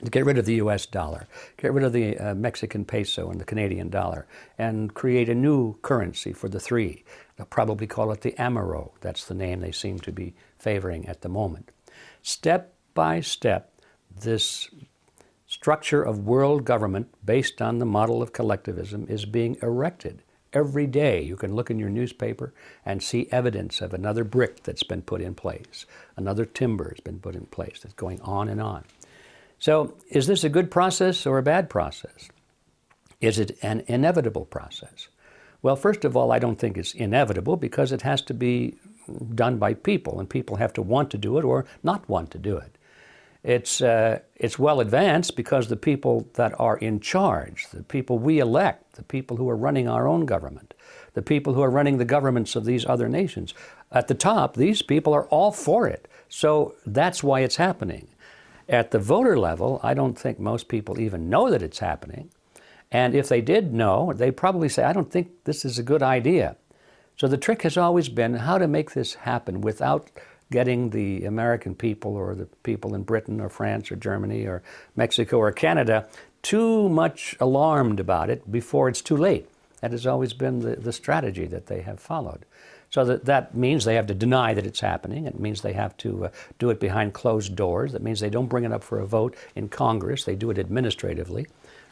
Speaker 1: To get rid of the US dollar, get rid of the Mexican peso and the Canadian dollar, and create a new currency for the three. They'll probably call it the Amero. That's the name they seem to be favoring at the moment. Step by step, this structure of world government based on the model of collectivism is being erected. Every day you can look in your newspaper and see evidence of another brick that's been put in place, another timber has been put in place. It's going on and on. So is this a good process or a bad process? Is it an inevitable process? Well, first of all, I don't think it's inevitable because it has to be done by people, and people have to want to do it or not want to do it. It's well advanced because the people that are in charge, the people we elect, the people who are running our own government, the people who are running the governments of these other nations, at the top, these people are all for it. So that's why it's happening. At the voter level, I don't think most people even know that it's happening. And if they did know, they'd probably say, I don't think this is a good idea. So the trick has always been how to make this happen without getting the American people or the people in Britain or France or Germany or Mexico or Canada too much alarmed about it before it's too late. That has always been the strategy that they have followed. So that means they have to deny that it's happening. It means they have to do it behind closed doors. That means they don't bring it up for a vote in Congress. They do it administratively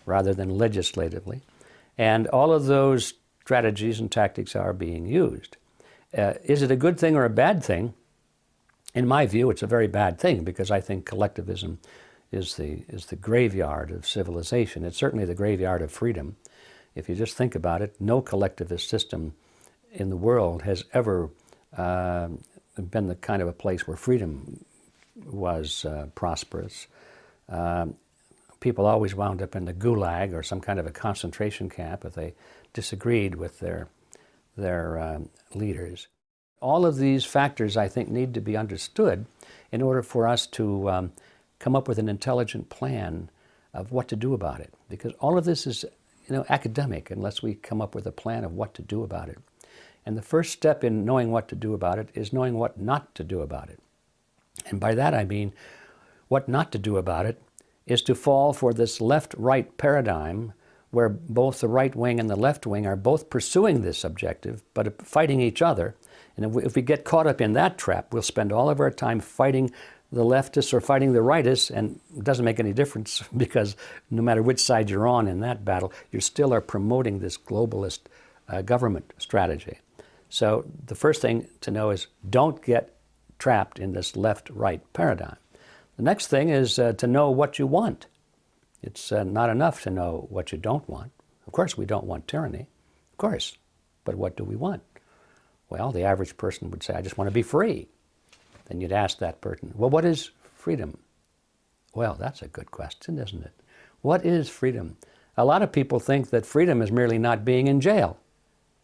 Speaker 1: rather than legislatively. And all of those strategies and tactics are being used. Is it a good thing or a bad thing? In my view, it's a very bad thing because I think collectivism is the graveyard of civilization. It's certainly the graveyard of freedom. If you just think about it, no collectivist system in the world has ever been the kind of a place where freedom was prosperous. People always wound up in the gulag or some kind of a concentration camp if they disagreed with their leaders. All of these factors, I think, need to be understood in order for us to come up with an intelligent plan of what to do about it. Because all of this is, academic unless we come up with a plan of what to do about it. And the first step in knowing what to do about it is knowing what not to do about it. And by that I mean what not to do about it is to fall for this left-right paradigm where both the right wing and the left wing are both pursuing this objective but fighting each other. And if we get caught up in that trap, we'll spend all of our time fighting the leftists or fighting the rightists, and it doesn't make any difference because no matter which side you're on in that battle, you still are promoting this globalist government strategy. So the first thing to know is don't get trapped in this left-right paradigm. The next thing is to know what you want. It's not enough to know what you don't want. Of course, we don't want tyranny, of course, but what do we want? Well, the average person would say, I just want to be free. Then you'd ask that person, well, what is freedom? Well, that's a good question, isn't it? What is freedom? A lot of people think that freedom is merely not being in jail.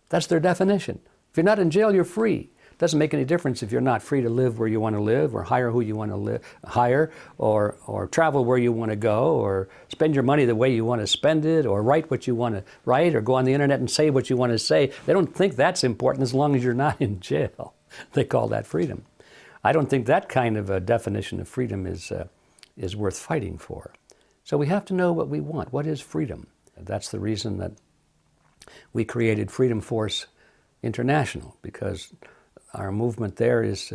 Speaker 1: That's their definition. If you're not in jail, you're free. It doesn't make any difference if you're not free to live where you want to live, or hire who you want to hire, or travel where you want to go, or spend your money the way you want to spend it, or write what you want to write, or go on the internet and say what you want to say. They don't think that's important as long as you're not in jail. They call that freedom. I don't think that kind of a definition of freedom is worth fighting for. So we have to know what we want. What is freedom? That's the reason that we created Freedom Force International, because our movement there is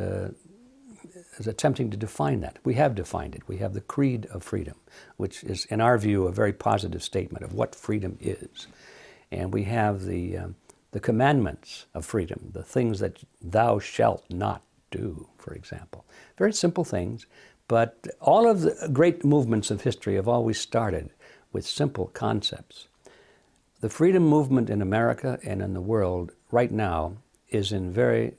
Speaker 1: attempting to define that. We have defined it. We have the Creed of Freedom, which is, in our view, a very positive statement of what freedom is. And we have the commandments of freedom, the things that thou shalt not do, for example. Very simple things, but all of the great movements of history have always started with simple concepts. The freedom movement in America and in the world right now is in very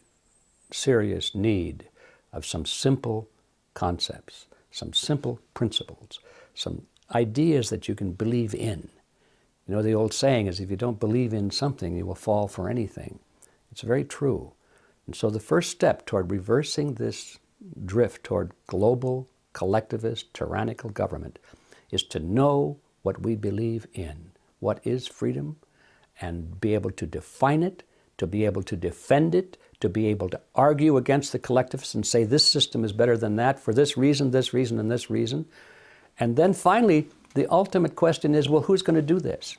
Speaker 1: serious need of some simple concepts, some simple principles, some ideas that you can believe in. You know, the old saying is, if you don't believe in something, you will fall for anything. It's very true. And so the first step toward reversing this drift toward global, collectivist, tyrannical government is to know what we believe in. What is freedom? And be able to define it, to be able to defend it, to be able to argue against the collectivists and say this system is better than that for this reason, and this reason. And then finally, the ultimate question is, well, who's going to do this?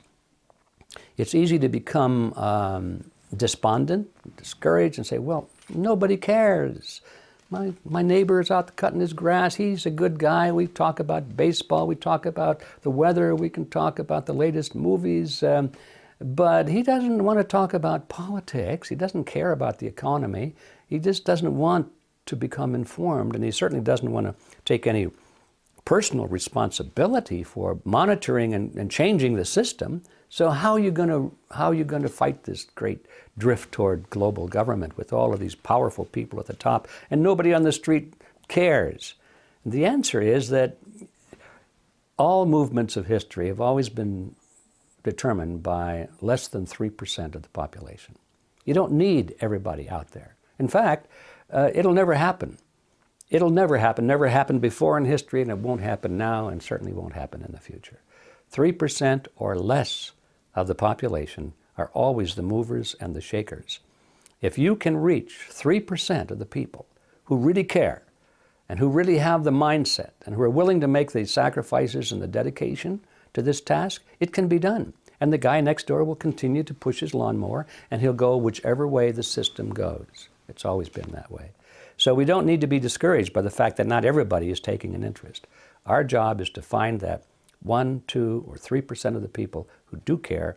Speaker 1: It's easy to become despondent, discouraged, and say, well, nobody cares. My neighbor is out cutting his grass. He's a good guy. We talk about baseball. We talk about the weather. We can talk about the latest movies. But he doesn't want to talk about politics. He doesn't care about the economy. He just doesn't want to become informed. And he certainly doesn't want to take any personal responsibility for monitoring and changing the system. So how are you going to fight this great drift toward global government with all of these powerful people at the top and nobody on the street cares? And the answer is that all movements of history have always been determined by less than 3% of the population. You don't need everybody out there. In fact, it'll never happen. It'll never happen. Never happened before in history, and it won't happen now, and certainly won't happen in the future. 3% or less of the population are always the movers and the shakers. If you can reach 3% of the people who really care and who really have the mindset and who are willing to make the sacrifices and the dedication to this task, it can be done. And the guy next door will continue to push his lawnmower, and he'll go whichever way the system goes. It's always been that way. So we don't need to be discouraged by the fact that not everybody is taking an interest. Our job is to find that 1, 2, or 3% of the people who do care,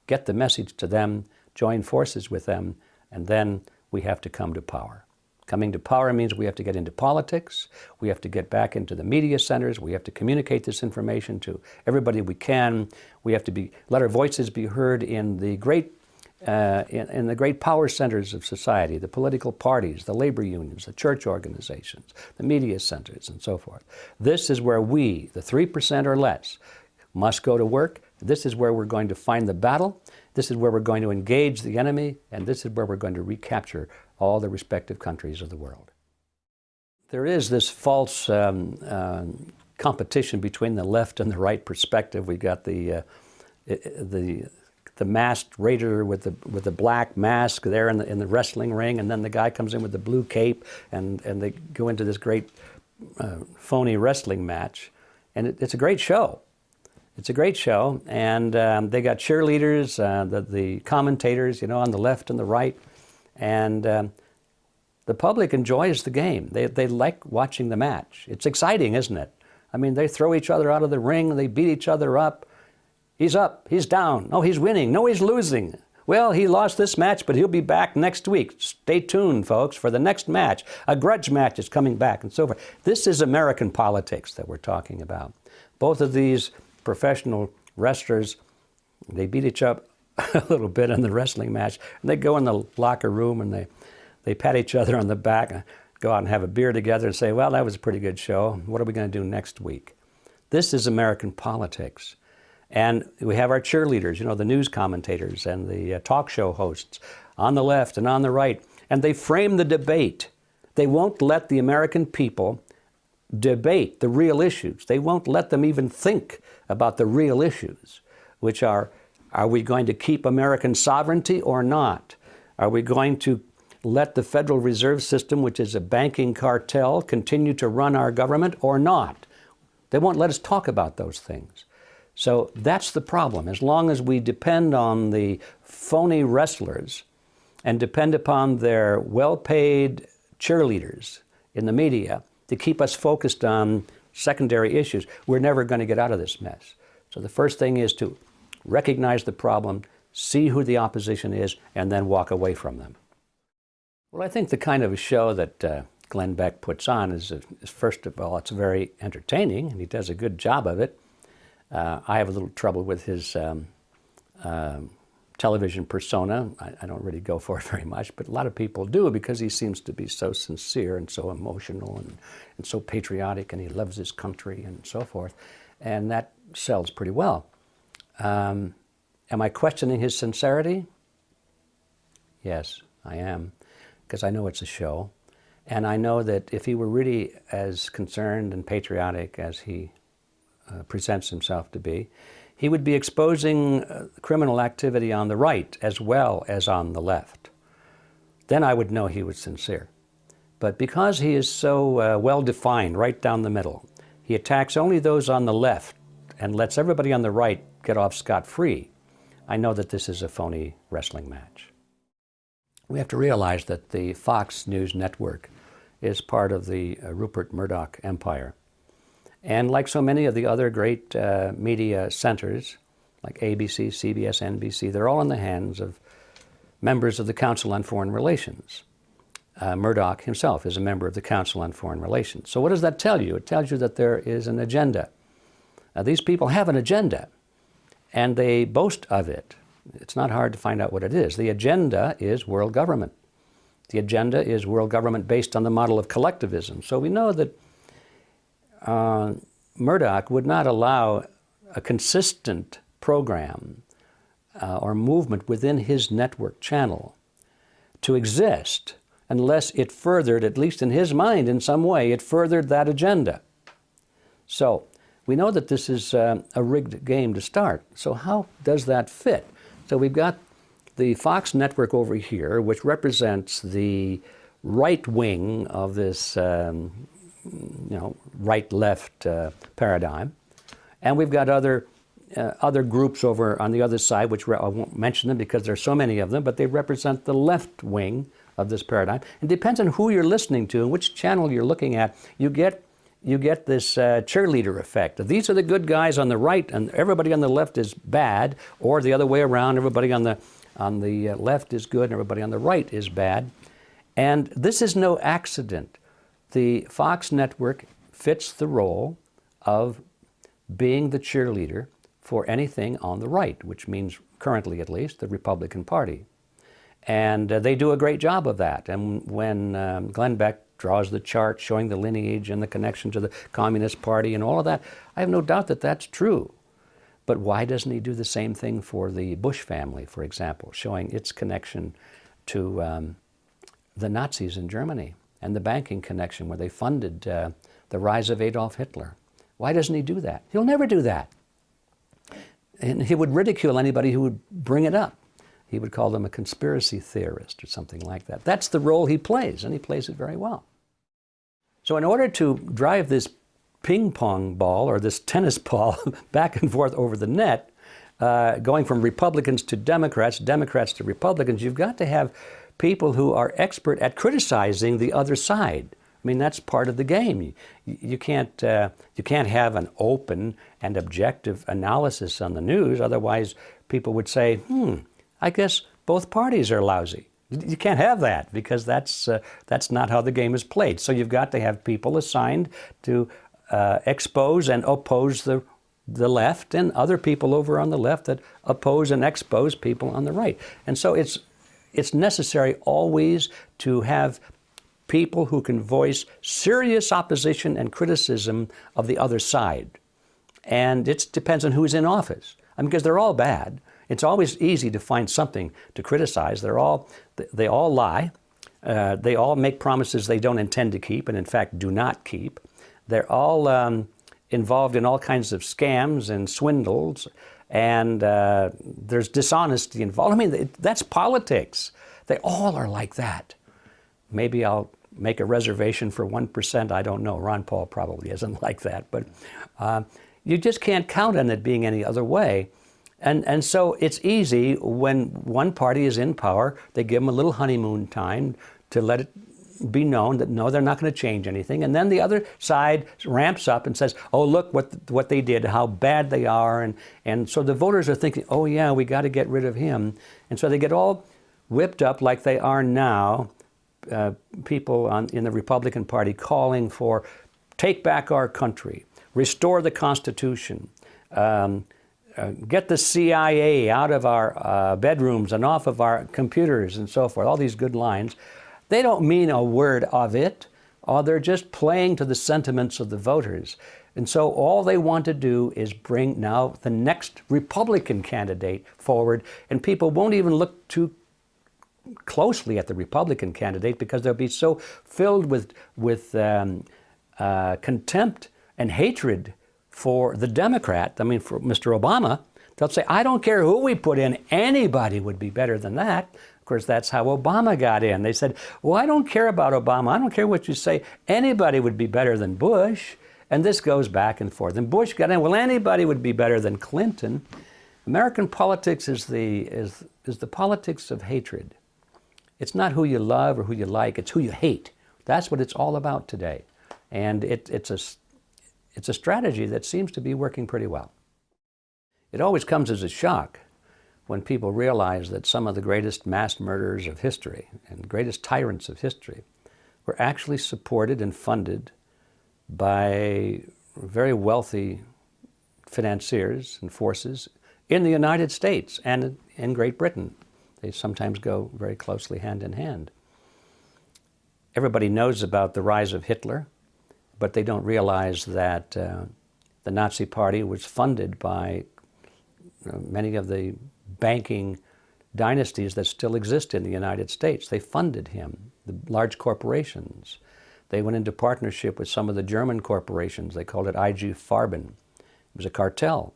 Speaker 1: get the message to them, join forces with them, and then we have to come to power. Coming to power means we have to get into politics, we have to get back into the media centers, we have to communicate this information to everybody we can, we have to let our voices be heard in the great in the great power centers of society, the political parties, the labor unions, the church organizations, the media centers, and so forth. This is where we, the 3% or less, must go to work. This is where we're going to find the battle. This is where we're going to engage the enemy, and this is where we're going to recapture all the respective countries of the world. There is this false competition between the left and the right perspective. We've got the masked raider with the black mask there in the wrestling ring, and then the guy comes in with the blue cape, and they go into this great phony wrestling match, and it's a great show. It's a great show, and they got cheerleaders, the commentators, on the left and the right, and the public enjoys the game. They like watching the match. It's exciting, isn't it? I mean, they throw each other out of the ring, they beat each other up. He's up, he's down, no, he's winning, no, he's losing. Well, he lost this match, but he'll be back next week. Stay tuned, folks, for the next match. A grudge match is coming back, and so forth. This is American politics that we're talking about. Both of these professional wrestlers, they beat each up a little bit in the wrestling match, and they go in the locker room and they pat each other on the back and go out and have a beer together and say, well, that was a pretty good show. What are we going to do next week? This is American politics. And we have our cheerleaders, the news commentators and the talk show hosts on the left and on the right, and they frame the debate. They won't let the American people debate the real issues. They won't let them even think about the real issues, which are we going to keep American sovereignty or not? Are we going to let the Federal Reserve System, which is a banking cartel, continue to run our government or not? They won't let us talk about those things. So that's the problem. As long as we depend on the phony wrestlers and depend upon their well-paid cheerleaders in the media to keep us focused on secondary issues, we're never going to get out of this mess. So the first thing is to recognize the problem, see who the opposition is, and then walk away from them. Well, I think the kind of a show that Glenn Beck puts on is first of all, it's very entertaining, and he does a good job of it. I have a little trouble with his television persona. I don't really go for it very much, but a lot of people do because he seems to be so sincere and so emotional and so patriotic, and he loves his country and so forth. And that sells pretty well. Am I questioning his sincerity? Yes, I am, because I know it's a show. And I know that if he were really as concerned and patriotic as he presents himself to be, he would be exposing criminal activity on the right as well as on the left. Then I would know he was sincere. But because he is so well-defined right down the middle, he attacks only those on the left and lets everybody on the right get off scot-free. I know that this is a phony wrestling match. We have to realize that the Fox News network is part of the Rupert Murdoch empire. And like so many of the other great media centers, like ABC, CBS, NBC, they're all in the hands of members of the Council on Foreign Relations. Murdoch himself is a member of the Council on Foreign Relations. So what does that tell you? It tells you that there is an agenda. These people have an agenda, and they boast of it. It's not hard to find out what it is. The agenda is world government. The agenda is world government based on the model of collectivism. So we know that Murdoch would not allow a consistent program or movement within his network channel to exist unless it furthered, at least in his mind in some way, it furthered that agenda. So we know that this is a rigged game to start. So how does that fit? So we've got the Fox network over here, which represents the right wing of this right-left paradigm. And we've got other groups over on the other side, which I won't mention them because there's so many of them, but they represent the left wing of this paradigm. It depends on who you're listening to and which channel you're looking at. You get this cheerleader effect. These are the good guys on the right, and everybody on the left is bad, or the other way around, everybody on the left is good and everybody on the right is bad. And this is no accident. The Fox network fits the role of being the cheerleader for anything on the right, which means, currently at least, the Republican Party. And they do a great job of that. And when Glenn Beck draws the chart showing the lineage and the connection to the Communist Party and all of that, I have no doubt that that's true. But why doesn't he do the same thing for the Bush family, for example, showing its connection to the Nazis in Germany and the banking connection where they funded the rise of Adolf Hitler? Why doesn't he do that? He'll never do that. And he would ridicule anybody who would bring it up. He would call them a conspiracy theorist or something like that. That's the role he plays, and he plays it very well. So in order to drive this ping pong ball or this tennis ball back and forth over the net, going from Republicans to Democrats, Democrats to Republicans, you've got to have people who are expert at criticizing the other side. I mean, that's part of the game. You can't have an open and objective analysis on the news. Otherwise, people would say, I guess both parties are lousy. You can't have that, because that's not how the game is played. So you've got to have people assigned to expose and oppose the left, and other people over on the left that oppose and expose people on the right. And so it's necessary always to have people who can voice serious opposition and criticism of the other side. And it depends on who's in office. I mean, because they're all bad. It's always easy to find something to criticize. They all lie. They all make promises they don't intend to keep, and in fact do not keep. They're all involved in all kinds of scams and swindles, and there's dishonesty involved. I mean, that's politics. They all are like that. Maybe I'll make a reservation for 1%. I don't know. Ron Paul probably isn't like that. But you just can't count on it being any other way. And so it's easy when one party is in power, they give them a little honeymoon time to let it be known that, no, they're not going to change anything. And then the other side ramps up and says, oh, look what they did, how bad they are. And so the voters are thinking, oh, yeah, we got to get rid of him. And so they get all whipped up like they are now, people in the Republican Party calling for take back our country, restore the Constitution, get the CIA out of our bedrooms and off of our computers and so forth, all these good lines. They don't mean a word of it, or they're just playing to the sentiments of the voters. And so all they want to do is bring now the next Republican candidate forward, and people won't even look too closely at the Republican candidate because they'll be so filled with contempt and hatred for the Democrat, I mean for Mr. Obama. They'll say, I don't care who we put in, anybody would be better than that. Of course, that's how Obama got in. They said, well, I don't care about Obama. I don't care what you say. Anybody would be better than Bush. And this goes back and forth. And Bush got in, well, anybody would be better than Clinton. American politics is the politics of hatred. It's not who you love or who you like, it's who you hate. That's what it's all about today. And it's a strategy that seems to be working pretty well. It always comes as a shock when people realize that some of the greatest mass murderers of history and greatest tyrants of history were actually supported and funded by very wealthy financiers and forces in the United States and in Great Britain. They sometimes go very closely hand in hand. Everybody knows about the rise of Hitler, but they don't realize that the Nazi Party was funded by many of the banking dynasties that still exist in the United States. They funded him, the large corporations. They went into partnership with some of the German corporations. They called it IG Farben. It was a cartel.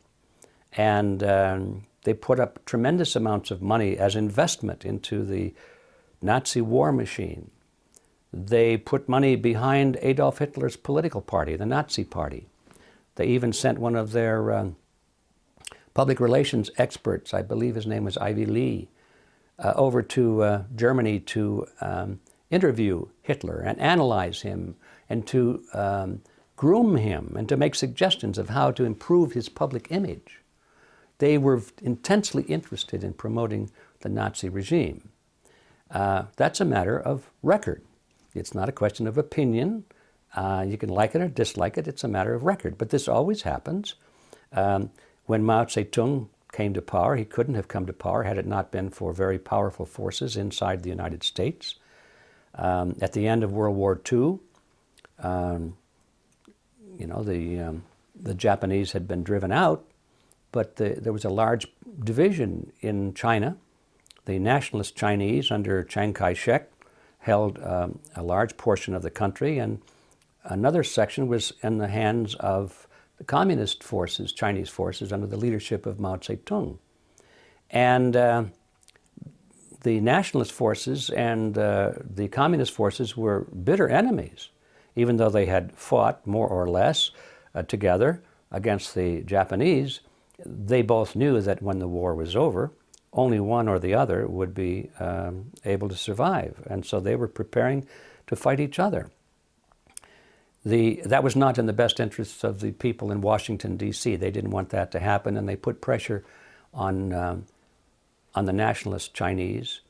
Speaker 1: And they put up tremendous amounts of money as investment into the Nazi war machine. They put money behind Adolf Hitler's political party, the Nazi Party. They even sent one of their public relations experts, I believe his name was Ivy Lee, over to Germany to interview Hitler and analyze him and to groom him and to make suggestions of how to improve his public image. They were intensely interested in promoting the Nazi regime. That's a matter of record. It's not a question of opinion. You can like it or dislike it. It's a matter of record. But this always happens. When Mao Zedong came to power, he couldn't have come to power had it not been for very powerful forces inside the United States. At the end of World War II, the Japanese had been driven out, but there was a large division in China. The nationalist Chinese under Chiang Kai-shek held a large portion of the country, and another section was in the hands of the communist forces, Chinese forces, under the leadership of Mao Zedong. And the nationalist forces and the communist forces were bitter enemies, even though they had fought more or less together against the Japanese. They both knew that when the war was over, only one or the other would be able to survive. And so they were preparing to fight each other. That was not in the best interests of the people in Washington, D.C. They didn't want that to happen, and they put pressure on the nationalist Chinese,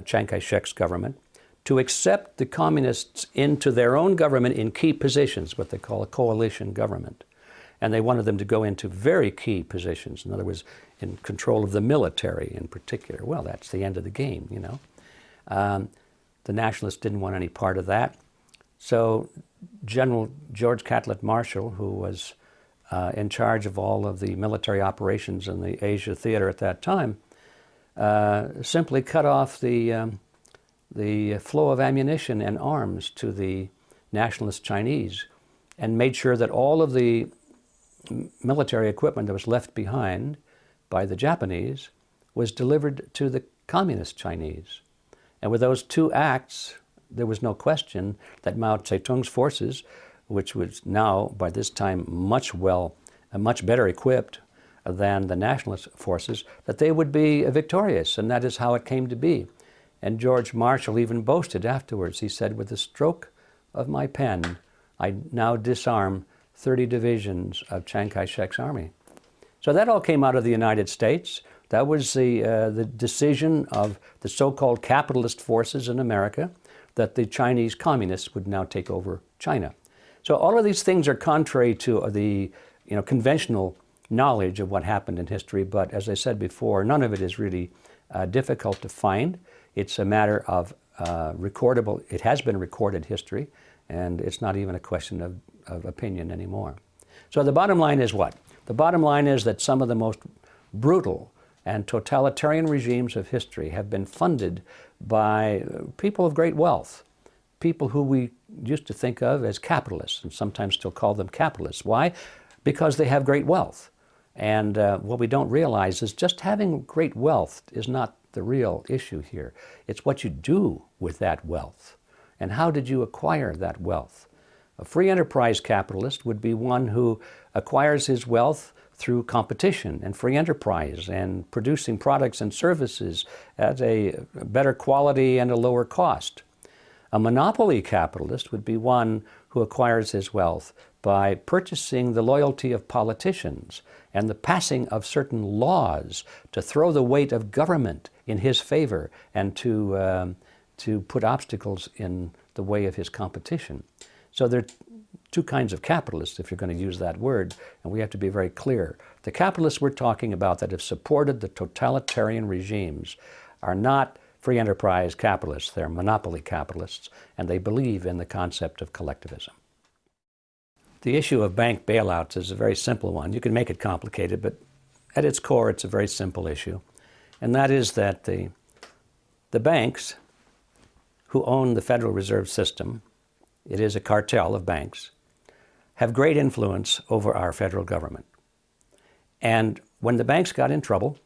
Speaker 1: Chiang Kai-shek's government, to accept the communists into their own government in key positions, what they call a coalition government. And they wanted them to go into very key positions. In other words, in control of the military in particular. Well, that's the end of the game, you know. The nationalists didn't want any part of that. So General George Catlett Marshall, who was in charge of all of the military operations in the Asia theater at that time, simply cut off the flow of ammunition and arms to the nationalist Chinese and made sure that all of the military equipment that was left behind by the Japanese was delivered to the communist Chinese. And with those two acts, there was no question that Mao Zedong's forces, which was now by this time much better equipped than the nationalist forces, that they would be victorious, and that is how it came to be. And George Marshall even boasted afterwards. He said, "With the stroke of my pen, I now disarm 30 divisions of Chiang Kai-shek's army." So that all came out of the United States. That was the decision of the so-called capitalist forces in America that the Chinese communists would now take over China. So all of these things are contrary to the conventional knowledge of what happened in history, but as I said before, none of it is really difficult to find. It's a matter of recordable, it has been recorded history, and it's not even a question of opinion anymore. So the bottom line is what? The bottom line is that some of the most brutal and totalitarian regimes of history have been funded by people of great wealth, people who we used to think of as capitalists, and sometimes still call them capitalists. Why? Because they have great wealth. And what we don't realize is just having great wealth is not the real issue here. It's what you do with that wealth. And how did you acquire that wealth? A free enterprise capitalist would be one who acquires his wealth through competition and free enterprise and producing products and services at a better quality and a lower cost. A monopoly capitalist would be one who acquires his wealth by purchasing the loyalty of politicians and the passing of certain laws to throw the weight of government in his favor and to put obstacles in the way of his competition. So there are two kinds of capitalists, if you're going to use that word, and we have to be very clear. The capitalists we're talking about that have supported the totalitarian regimes are not free enterprise capitalists, they're monopoly capitalists, and they believe in the concept of collectivism. The issue of bank bailouts is a very simple one. You can make it complicated, but at its core, it's a very simple issue. And that is that the banks who own the Federal Reserve System, it is a cartel of banks, have great influence over our federal government. And when the banks got in trouble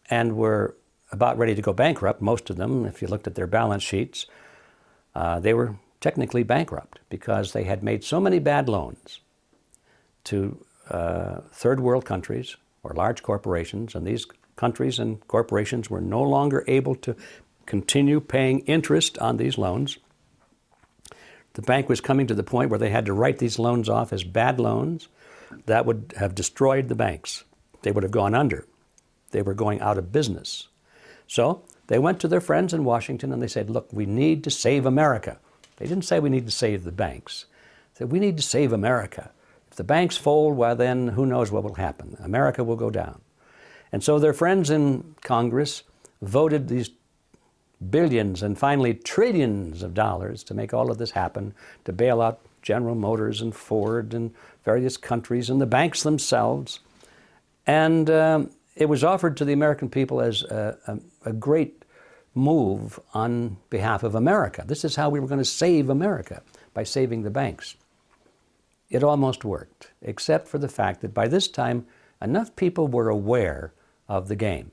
Speaker 1: and were about ready to go bankrupt, most of them, if you looked at their balance sheets, they were technically bankrupt because they had made so many bad loans to third world countries or large corporations, and these countries and corporations were no longer able to continue paying interest on these loans. The bank was coming to the point where they had to write these loans off as bad loans. That would have destroyed the banks. They would have gone under. They were going out of business. So they went to their friends in Washington and they said, look, we need to save America. They didn't say we need to save the banks. They said, we need to save America. If the banks fold, well then who knows what will happen. America will go down. And so their friends in Congress voted these billions and finally trillions of dollars to make all of this happen, to bail out General Motors and Ford and various countries and the banks themselves. And it was offered to the American people as a great move on behalf of America. This is how we were going to save America, by saving the banks. It almost worked, except for the fact that by this time, enough people were aware of the game.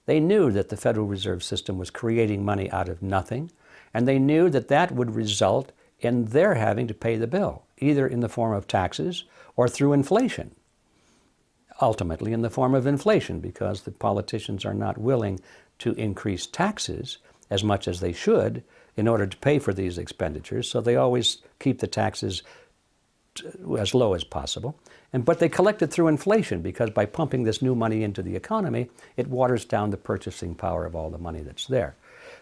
Speaker 1: They knew that the Federal Reserve System was creating money out of nothing, and they knew that that would result in their having to pay the bill, either in the form of taxes or through inflation. Ultimately in the form of inflation, because the politicians are not willing to increase taxes as much as they should in order to pay for these expenditures, so they always keep the taxes as low as possible. But they collect it through inflation, because by pumping this new money into the economy, it waters down the purchasing power of all the money that's there.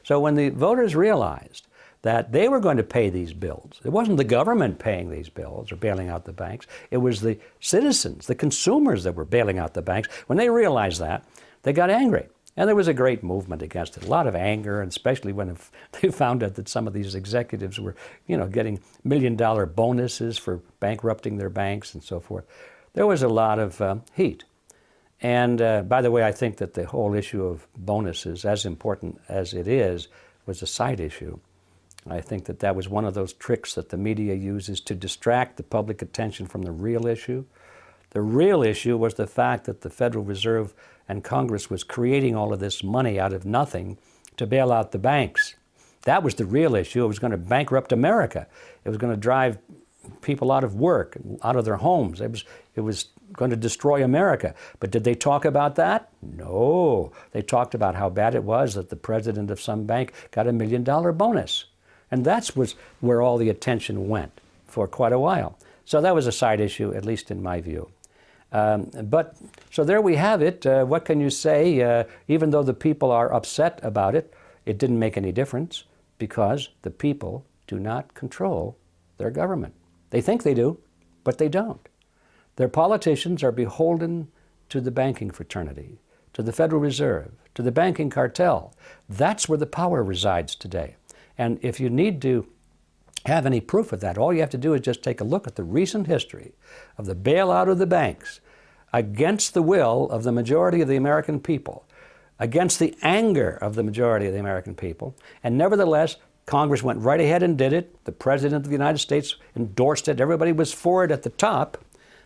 Speaker 1: So when the voters realized that they were going to pay these bills, it wasn't the government paying these bills or bailing out the banks, it was the citizens, the consumers that were bailing out the banks. When they realized that, they got angry. And there was a great movement against it, a lot of anger, and especially when they found out that some of these executives were, getting million-dollar bonuses for bankrupting their banks and so forth. There was a lot of heat. And by the way, I think that the whole issue of bonuses, as important as it is, was a side issue. I think that that was one of those tricks that the media uses to distract the public attention from the real issue. The real issue was the fact that the Federal Reserve and Congress was creating all of this money out of nothing to bail out the banks. That was the real issue. It was going to bankrupt America. It was going to drive people out of work, out of their homes. It was going to destroy America. But did they talk about that? No. They talked about how bad it was that the president of some bank got $1 million bonus. And that's where all the attention went for quite a while. So that was a side issue, at least in my view. So there we have it. What can you say? Even though the people are upset about it, it didn't make any difference, because the people do not control their government. They think they do, but they don't. Their politicians are beholden to the banking fraternity, to the Federal Reserve, to the banking cartel. That's where the power resides today. And if you need to have any proof of that, all you have to do is just take a look at the recent history of the bailout of the banks against the will of the majority of the American people, against the anger of the majority of the American people. And nevertheless, Congress went right ahead and did it. The President of the United States endorsed it. Everybody was for it at the top,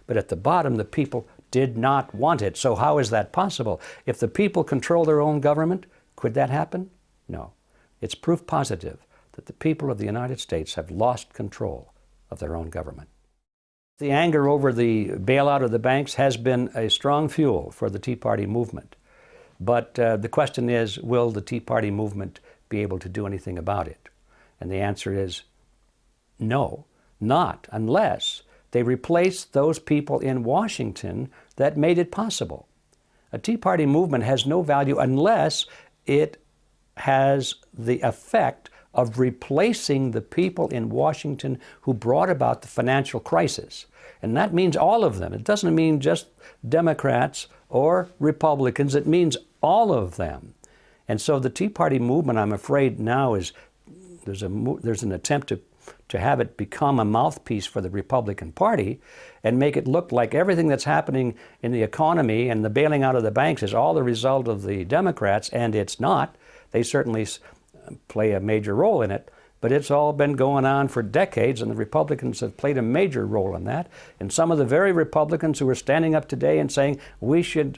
Speaker 1: but at the bottom, the people did not want it. So how is that possible? If the people control their own government, could that happen? No. It's proof positive that the people of the United States have lost control of their own government. The anger over the bailout of the banks has been a strong fuel for the Tea Party movement. But the question is, will the Tea Party movement be able to do anything about it? And the answer is no, not unless they replace those people in Washington that made it possible. A Tea Party movement has no value unless it has the effect of replacing the people in Washington who brought about the financial crisis. And that means all of them. It doesn't mean just Democrats or Republicans. It means all of them. And so the Tea Party movement, I'm afraid now, is there's an attempt to have it become a mouthpiece for the Republican Party and make it look like everything that's happening in the economy and the bailing out of the banks is all the result of the Democrats, and it's not. They certainly play a major role in it, but it's all been going on for decades, and the Republicans have played a major role in that. And some of the very Republicans who are standing up today and saying we should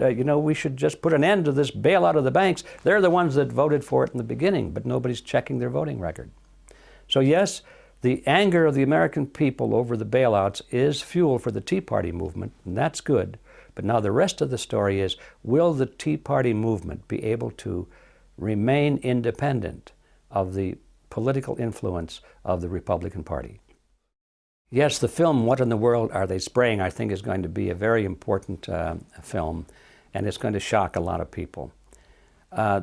Speaker 1: just put an end to this bailout of the banks, they're the ones that voted for it in the beginning, but nobody's checking their voting record. So yes, the anger of the American people over the bailouts is fuel for the Tea Party movement, and that's good. But now the rest of the story is, will the Tea Party movement be able to remain independent of the political influence of the Republican Party? Yes, the film, What in the World Are They Spraying?, I think is going to be a very important film, and it's going to shock a lot of people.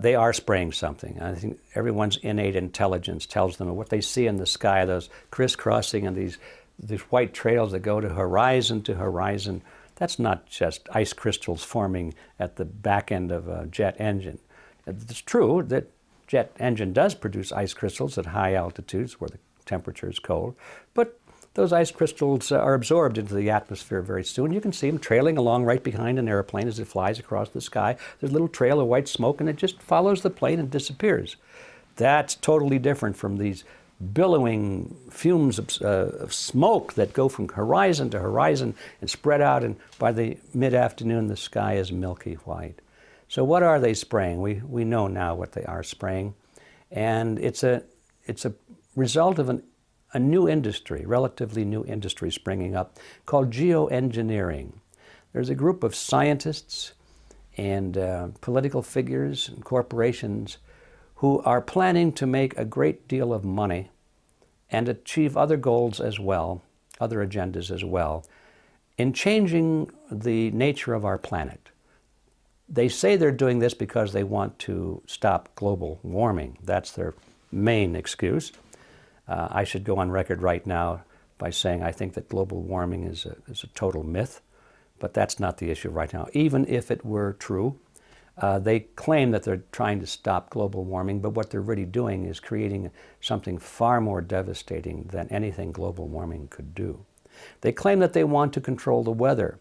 Speaker 1: they are spraying something. I think everyone's innate intelligence tells them what they see in the sky, those crisscrossing and these white trails that go to horizon. That's not just ice crystals forming at the back end of a jet engine. It's true that jet engine does produce ice crystals at high altitudes where the temperature is cold, but those ice crystals are absorbed into the atmosphere very soon. You can see them trailing along right behind an airplane as it flies across the sky. There's a little trail of white smoke, and it just follows the plane and disappears. That's totally different from these billowing fumes of smoke that go from horizon to horizon and spread out, and by the mid-afternoon the sky is milky white. So what are they spraying? We know now what they are spraying, and it's a result of a new industry, relatively new industry springing up called geoengineering. There's a group of scientists and political figures and corporations who are planning to make a great deal of money and achieve other goals as well, other agendas as well, in changing the nature of our planet. They say they're doing this because they want to stop global warming. That's their main excuse. I should go on record right now by saying I think that global warming is a total myth, but that's not the issue right now. Even if it were true, they claim that they're trying to stop global warming, but what they're really doing is creating something far more devastating than anything global warming could do. They claim that they want to control the weather.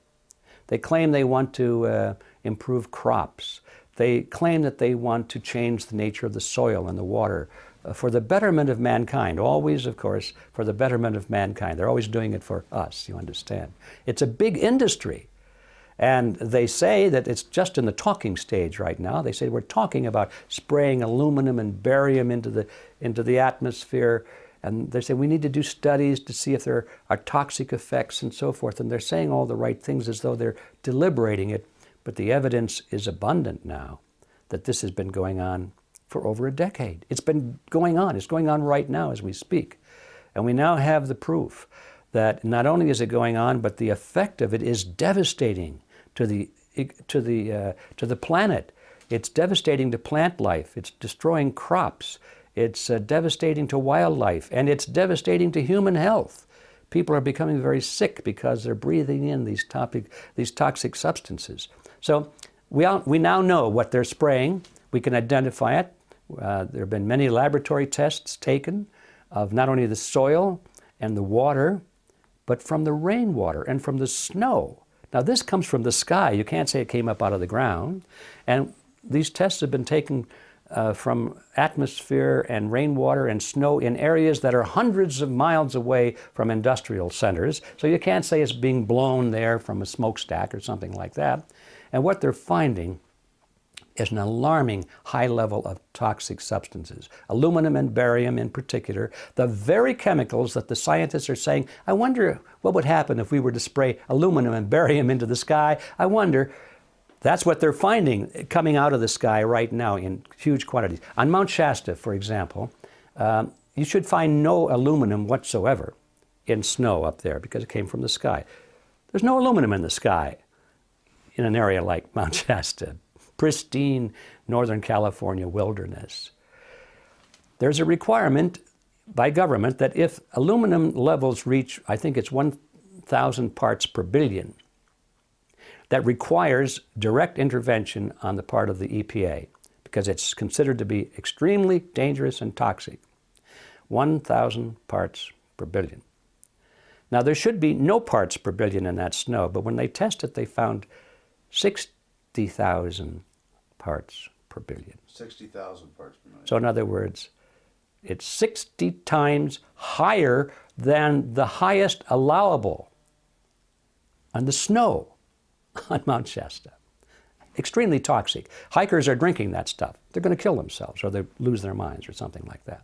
Speaker 1: They claim they want to improve crops. They claim that they want to change the nature of the soil and the water for the betterment of mankind. Always, of course, for the betterment of mankind. They're always doing it for us, you understand. It's a big industry. And they say that it's just in the talking stage right now. They say we're talking about spraying aluminum and barium into the atmosphere. And they say we need to do studies to see if there are toxic effects and so forth. And they're saying all the right things as though they're deliberating it. But the evidence is abundant now that this has been going on for over a decade. It's been going on. It's going on right now as we speak. And we now have the proof that not only is it going on, but the effect of it is devastating to the planet. It's devastating to plant life. It's destroying crops. It's devastating to wildlife, and it's devastating to human health. People are becoming very sick because they're breathing in these toxic substances. So we now know what they're spraying. We can identify it. There have been many laboratory tests taken of not only the soil and the water, but from the rainwater and from the snow. Now this comes from the sky. You can't say it came up out of the ground. And these tests have been taken from atmosphere and rainwater and snow in areas that are hundreds of miles away from industrial centers. So you can't say it's being blown there from a smokestack or something like that. And what they're finding is an alarming high level of toxic substances, aluminum and barium in particular, the very chemicals that the scientists are saying, I wonder what would happen if we were to spray aluminum and barium into the sky. I wonder. That's what they're finding coming out of the sky right now in huge quantities. On Mount Shasta, for example, you should find no aluminum whatsoever in snow up there because it came from the sky. There's no aluminum in the sky in an area like Mount Shasta, pristine Northern California wilderness. There's a requirement by government that if aluminum levels reach, I think it's 1,000 parts per billion, that requires direct intervention on the part of the EPA because it's considered to be extremely dangerous and toxic. 1,000 parts per billion. Now there should be no parts per billion in that snow, but when they tested, they found 60,000 parts per billion.
Speaker 2: 60,000 parts per million.
Speaker 1: So in other words, it's 60 times higher than the highest allowable on the snow on Mount Shasta. Extremely toxic. Hikers are drinking that stuff. They're going to kill themselves or they lose their minds or something like that.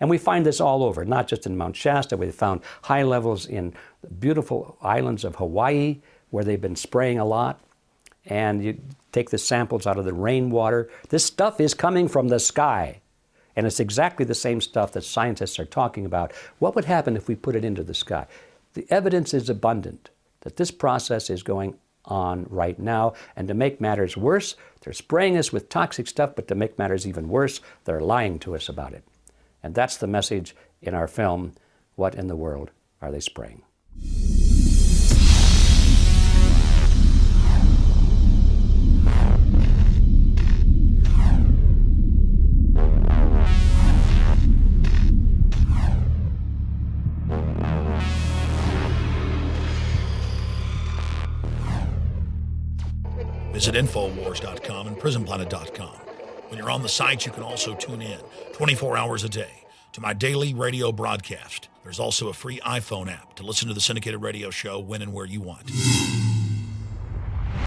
Speaker 1: And we find this all over, not just in Mount Shasta. We found high levels in beautiful islands of Hawaii where they've been spraying a lot. And you take the samples out of the rainwater. This stuff is coming from the sky. And it's exactly the same stuff that scientists are talking about. What would happen if we put it into the sky? The evidence is abundant that this process is going on right now. And to make matters worse, they're spraying us with toxic stuff, but to make matters even worse, they're lying to us about it. And that's the message in our film, What in the World Are They Spraying?
Speaker 2: Visit Infowars.com and PrisonPlanet.com. When you're on the sites, you can also tune in 24 hours a day to my daily radio broadcast. There's also a free iPhone app to listen to the syndicated radio show when and where you want.